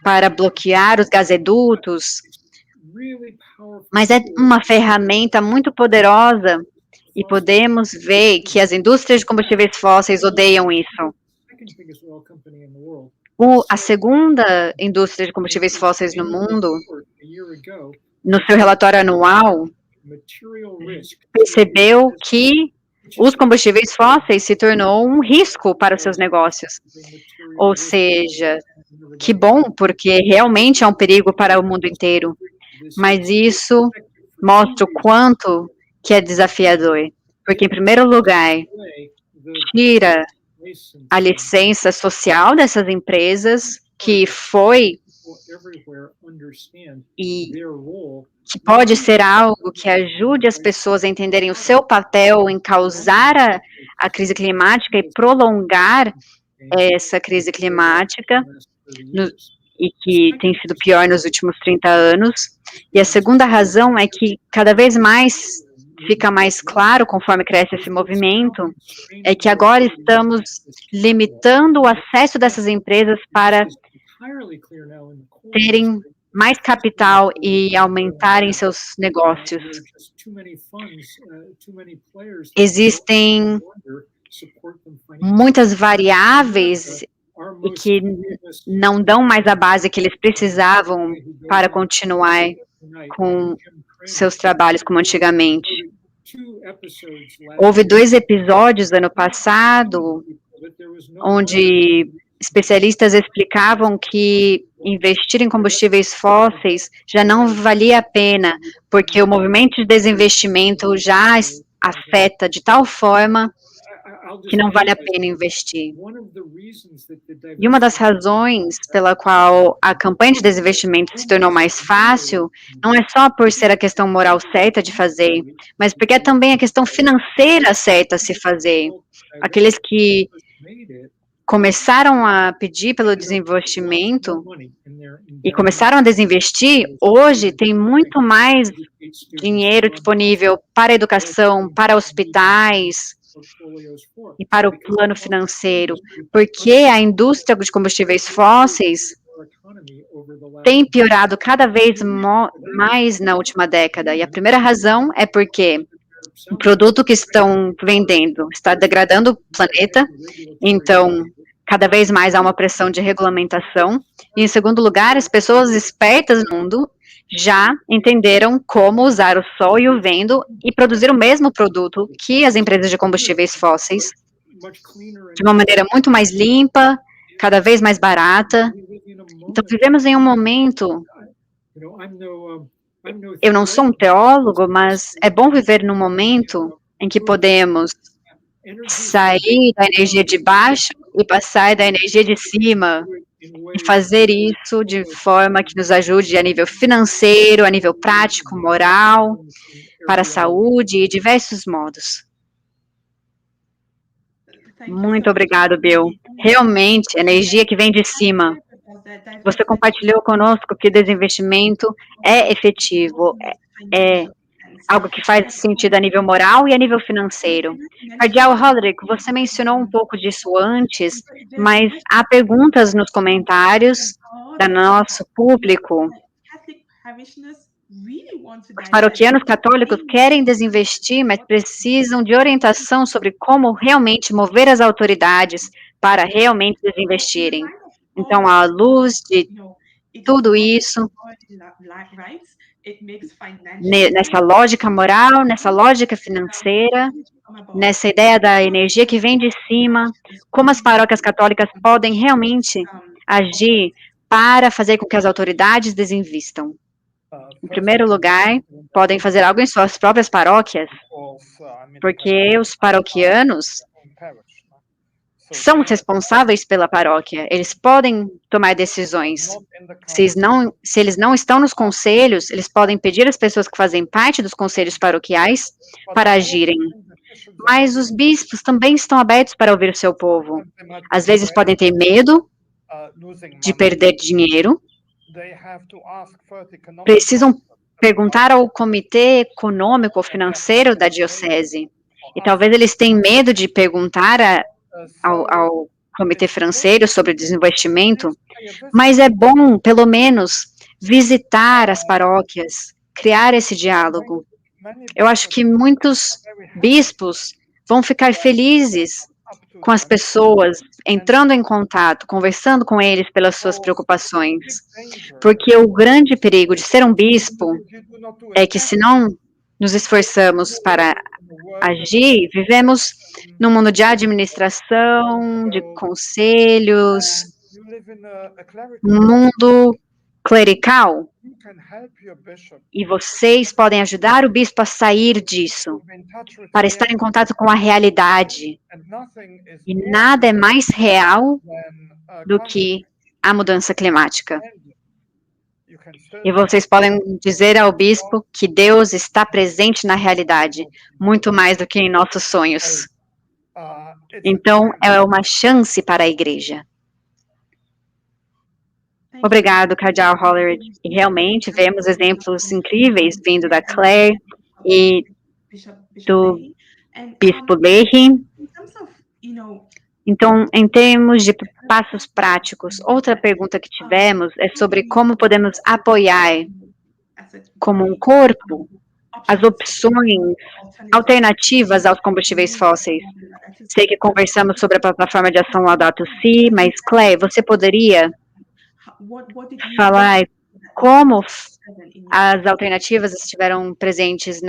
para bloquear os gasodutos, mas é uma ferramenta muito poderosa e podemos ver que as indústrias de combustíveis fósseis odeiam isso. A segunda indústria de combustíveis fósseis no mundo, no seu relatório anual, percebeu que os combustíveis fósseis se tornou um risco para os seus negócios. Ou seja, que bom, porque realmente é um perigo para o mundo inteiro. Mas isso mostra o quanto que é desafiador. Porque, em primeiro lugar, tira a licença social dessas empresas, que foi e que pode ser algo que ajude as pessoas a entenderem o seu papel em causar a crise climática e prolongar essa crise climática, e que tem sido pior nos últimos 30 anos. E a segunda razão é que cada vez mais fica mais claro, conforme cresce esse movimento, é que agora estamos limitando o acesso dessas empresas para terem mais capital e aumentarem seus negócios. Existem muitas variáveis e que não dão mais a base que eles precisavam para continuar com seus trabalhos como antigamente. Houve 2 episódios ano passado, onde especialistas explicavam que investir em combustíveis fósseis já não valia a pena, porque o movimento de desinvestimento já afeta de tal forma que não vale a pena investir. E uma das razões pela qual a campanha de desinvestimento se tornou mais fácil não é só por ser a questão moral certa de fazer, mas porque é também a questão financeira certa a se fazer. Aqueles que começaram a pedir pelo desinvestimento e começaram a desinvestir, hoje tem muito mais dinheiro disponível para educação, para hospitais e para o plano financeiro, porque a indústria de combustíveis fósseis tem piorado cada vez mais na última década. E a primeira razão é porque o produto que estão vendendo está degradando o planeta, então cada vez mais há uma pressão de regulamentação. E, em segundo lugar, as pessoas espertas no mundo já entenderam como usar o sol e o vento e produzir o mesmo produto que as empresas de combustíveis fósseis, de uma maneira muito mais limpa, cada vez mais barata. Então, vivemos em um momento... Eu não sou um teólogo, mas é bom viver num momento em que podemos sair da energia de baixo e passar da energia de cima e fazer isso de forma que nos ajude a nível financeiro, a nível prático, moral, para a saúde e diversos modos. Muito obrigado, Bill. Realmente, energia que vem de cima. Você compartilhou conosco que desinvestimento é efetivo, é algo que faz sentido a nível moral e a nível financeiro. Cardeal Roderick, você mencionou um pouco disso antes, mas há perguntas nos comentários do nosso público. Os paroquianos católicos querem desinvestir, mas precisam de orientação sobre como realmente mover as autoridades para realmente desinvestirem. Então, à luz de tudo isso, nessa lógica moral, nessa lógica financeira, nessa ideia da energia que vem de cima, como as paróquias católicas podem realmente agir para fazer com que as autoridades desinvistam? Em primeiro lugar, podem fazer algo em suas próprias paróquias, porque os paroquianos são os responsáveis pela paróquia, eles podem tomar decisões. Se eles não estão nos conselhos, eles podem pedir às pessoas que fazem parte dos conselhos paroquiais para agirem. Mas os bispos também estão abertos para ouvir o seu povo. Às vezes podem ter medo de perder dinheiro, precisam perguntar ao comitê econômico ou financeiro da diocese, e talvez eles tenham medo de perguntar ao comitê financeiro sobre desinvestimento, mas é bom, pelo menos, visitar as paróquias, criar esse diálogo. Eu acho que muitos bispos vão ficar felizes com as pessoas, entrando em contato, conversando com eles pelas suas preocupações, porque o grande perigo de ser um bispo é que, se não nos esforçamos para agir, vivemos num mundo de administração, de conselhos, um mundo clerical, e vocês podem ajudar o bispo a sair disso, para estar em contato com a realidade, e nada é mais real do que a mudança climática. E vocês podem dizer ao bispo que Deus está presente na realidade, muito mais do que em nossos sonhos. Então, é uma chance para a igreja. Obrigado, Cardeal Hollerich. E realmente vemos exemplos incríveis vindo da Claire e do Bispo Leahy. Então, em termos de passos práticos, outra pergunta que tivemos é sobre como podemos apoiar, como um corpo, as opções alternativas aos combustíveis fósseis. Sei que conversamos sobre a plataforma de ação Laudato Si, mas, Claire, você poderia falar como as alternativas estiveram presentes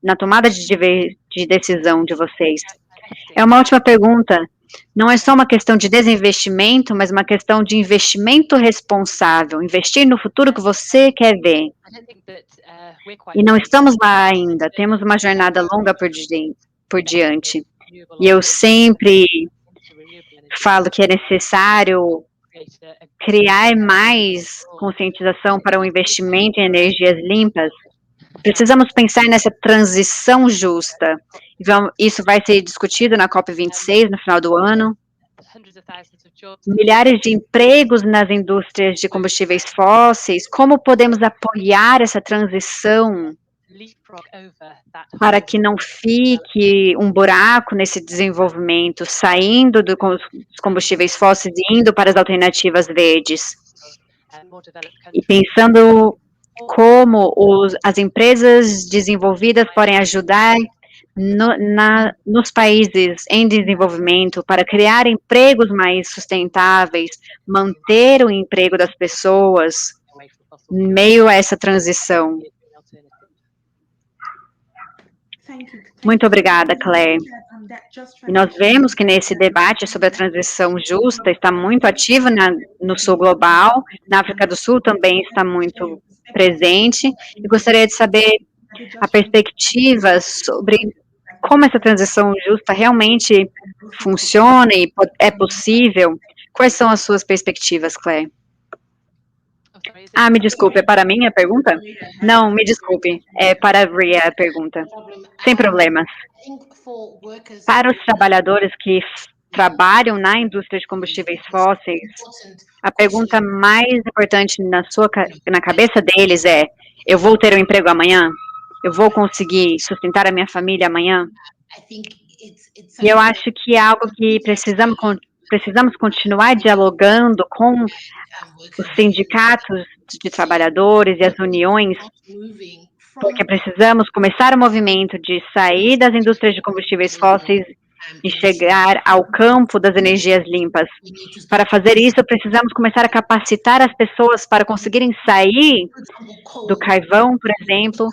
na tomada de decisão de vocês? É uma última pergunta. Não é só uma questão de desinvestimento, mas uma questão de investimento responsável, investir no futuro que você quer ver. E não estamos lá ainda, temos uma jornada longa por diante. e eu sempre falo que é necessário criar mais conscientização para o investimento em energias limpas. Precisamos pensar nessa transição justa. Isso vai ser discutido na COP26 no final do ano. Milhares de empregos nas indústrias de combustíveis fósseis. Como podemos apoiar essa transição para que não fique um buraco nesse desenvolvimento, saindo dos combustíveis fósseis e indo para as alternativas verdes? E pensando como as empresas desenvolvidas podem ajudar nos países em desenvolvimento para criar empregos mais sustentáveis, manter o emprego das pessoas em meio a essa transição. Muito obrigada, Claire. E nós vemos que nesse debate sobre a transição justa está muito ativo no sul global, na África do Sul também está muito presente, e gostaria de saber a perspectiva sobre como essa transição justa realmente funciona e é possível. Quais são as suas perspectivas, Claire? Me desculpe, é para mim a pergunta? Não, me desculpe, é para a Ria a pergunta. Sem problemas. Para os trabalhadores que trabalham na indústria de combustíveis fósseis, a pergunta mais importante na cabeça deles é: eu vou ter um emprego amanhã? Eu vou conseguir sustentar a minha família amanhã? E eu acho que é algo que precisamos continuar dialogando com os sindicatos de trabalhadores e as uniões, porque precisamos começar o movimento de sair das indústrias de combustíveis fósseis e chegar ao campo das energias limpas. Para fazer isso, precisamos começar a capacitar as pessoas para conseguirem sair do carvão, por exemplo,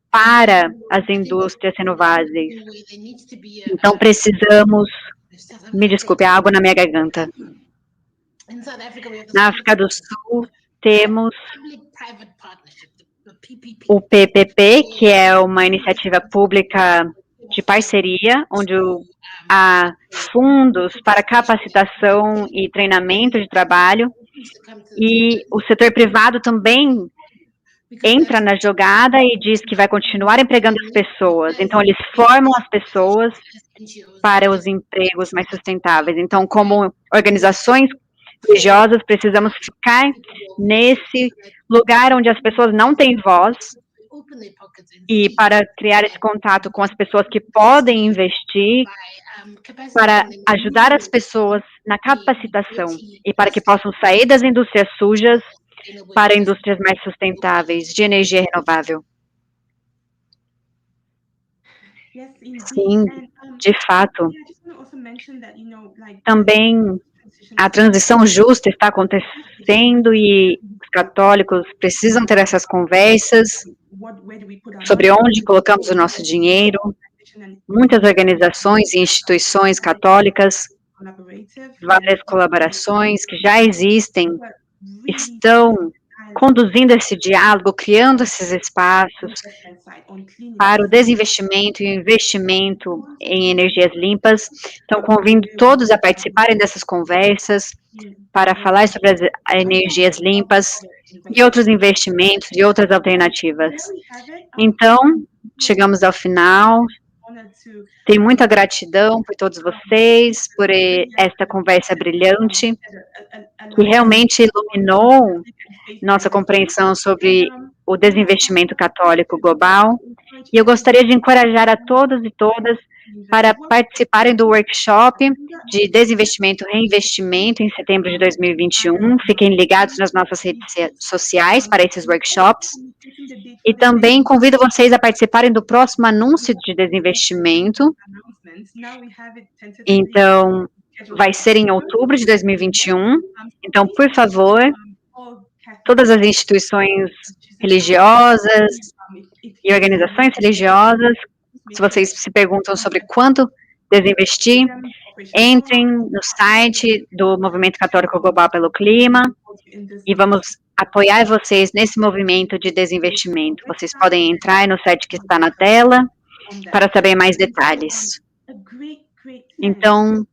para as indústrias renováveis. Então, precisamos... Me desculpe, há água na minha garganta. Na África do Sul, temos o PPP, que é uma iniciativa pública de parceria, onde há fundos para capacitação e treinamento de trabalho, e o setor privado também entra na jogada e diz que vai continuar empregando as pessoas. Então, eles formam as pessoas para os empregos mais sustentáveis. Então, como organizações religiosas, precisamos ficar nesse lugar onde as pessoas não têm voz e para criar esse contato com as pessoas que podem investir para ajudar as pessoas na capacitação e para que possam sair das indústrias sujas para indústrias mais sustentáveis de energia renovável. Sim, de fato. Também a transição justa está acontecendo e os católicos precisam ter essas conversas sobre onde colocamos o nosso dinheiro. Muitas organizações e instituições católicas, várias colaborações que já existem, estão conduzindo esse diálogo, criando esses espaços para o desinvestimento e o investimento em energias limpas. Então, convido todos a participarem dessas conversas para falar sobre as energias limpas e outros investimentos e outras alternativas. Então, chegamos ao final. Tenho muita gratidão por todos vocês, por esta conversa brilhante, que realmente iluminou nossa compreensão sobre o desinvestimento católico global. E eu gostaria de encorajar a todos e todas para participarem do workshop de desinvestimento e reinvestimento em setembro de 2021. Fiquem ligados nas nossas redes sociais para esses workshops. E também convido vocês a participarem do próximo anúncio de desinvestimento. Então, vai ser em outubro de 2021. Então, por favor, todas as instituições religiosas e organizações religiosas, se vocês se perguntam sobre quanto desinvestir, entrem no site do Movimento Católico Global pelo Clima e vamos apoiar vocês nesse movimento de desinvestimento. Vocês podem entrar no site que está na tela para saber mais detalhes. Então,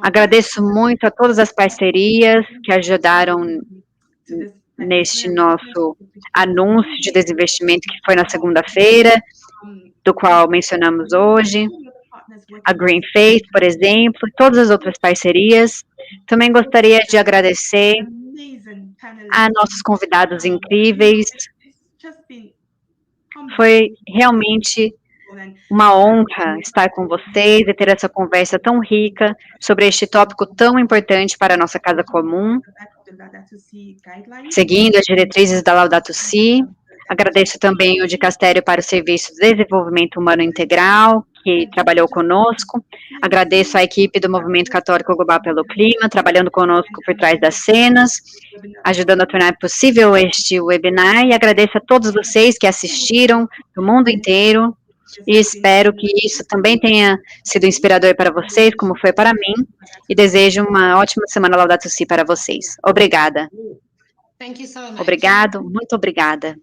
agradeço muito a todas as parcerias que ajudaram neste nosso anúncio de desinvestimento que foi na segunda-feira, do qual mencionamos hoje, a Green Faith, por exemplo, e todas as outras parcerias. Também gostaria de agradecer a nossos convidados incríveis. Foi realmente uma honra estar com vocês e ter essa conversa tão rica sobre este tópico tão importante para a nossa casa comum, seguindo as diretrizes da Laudato Si. Agradeço também o Dicastério para o Serviço de Desenvolvimento Humano Integral, que trabalhou conosco. Agradeço a equipe do Movimento Católico Global pelo Clima, trabalhando conosco por trás das cenas, ajudando a tornar possível este webinar. E agradeço a todos vocês que assistiram do mundo inteiro. E espero que isso também tenha sido inspirador para vocês, como foi para mim. E desejo uma ótima semana Laudato Si para vocês. Obrigada. Thank you so much. Obrigado, muito obrigada.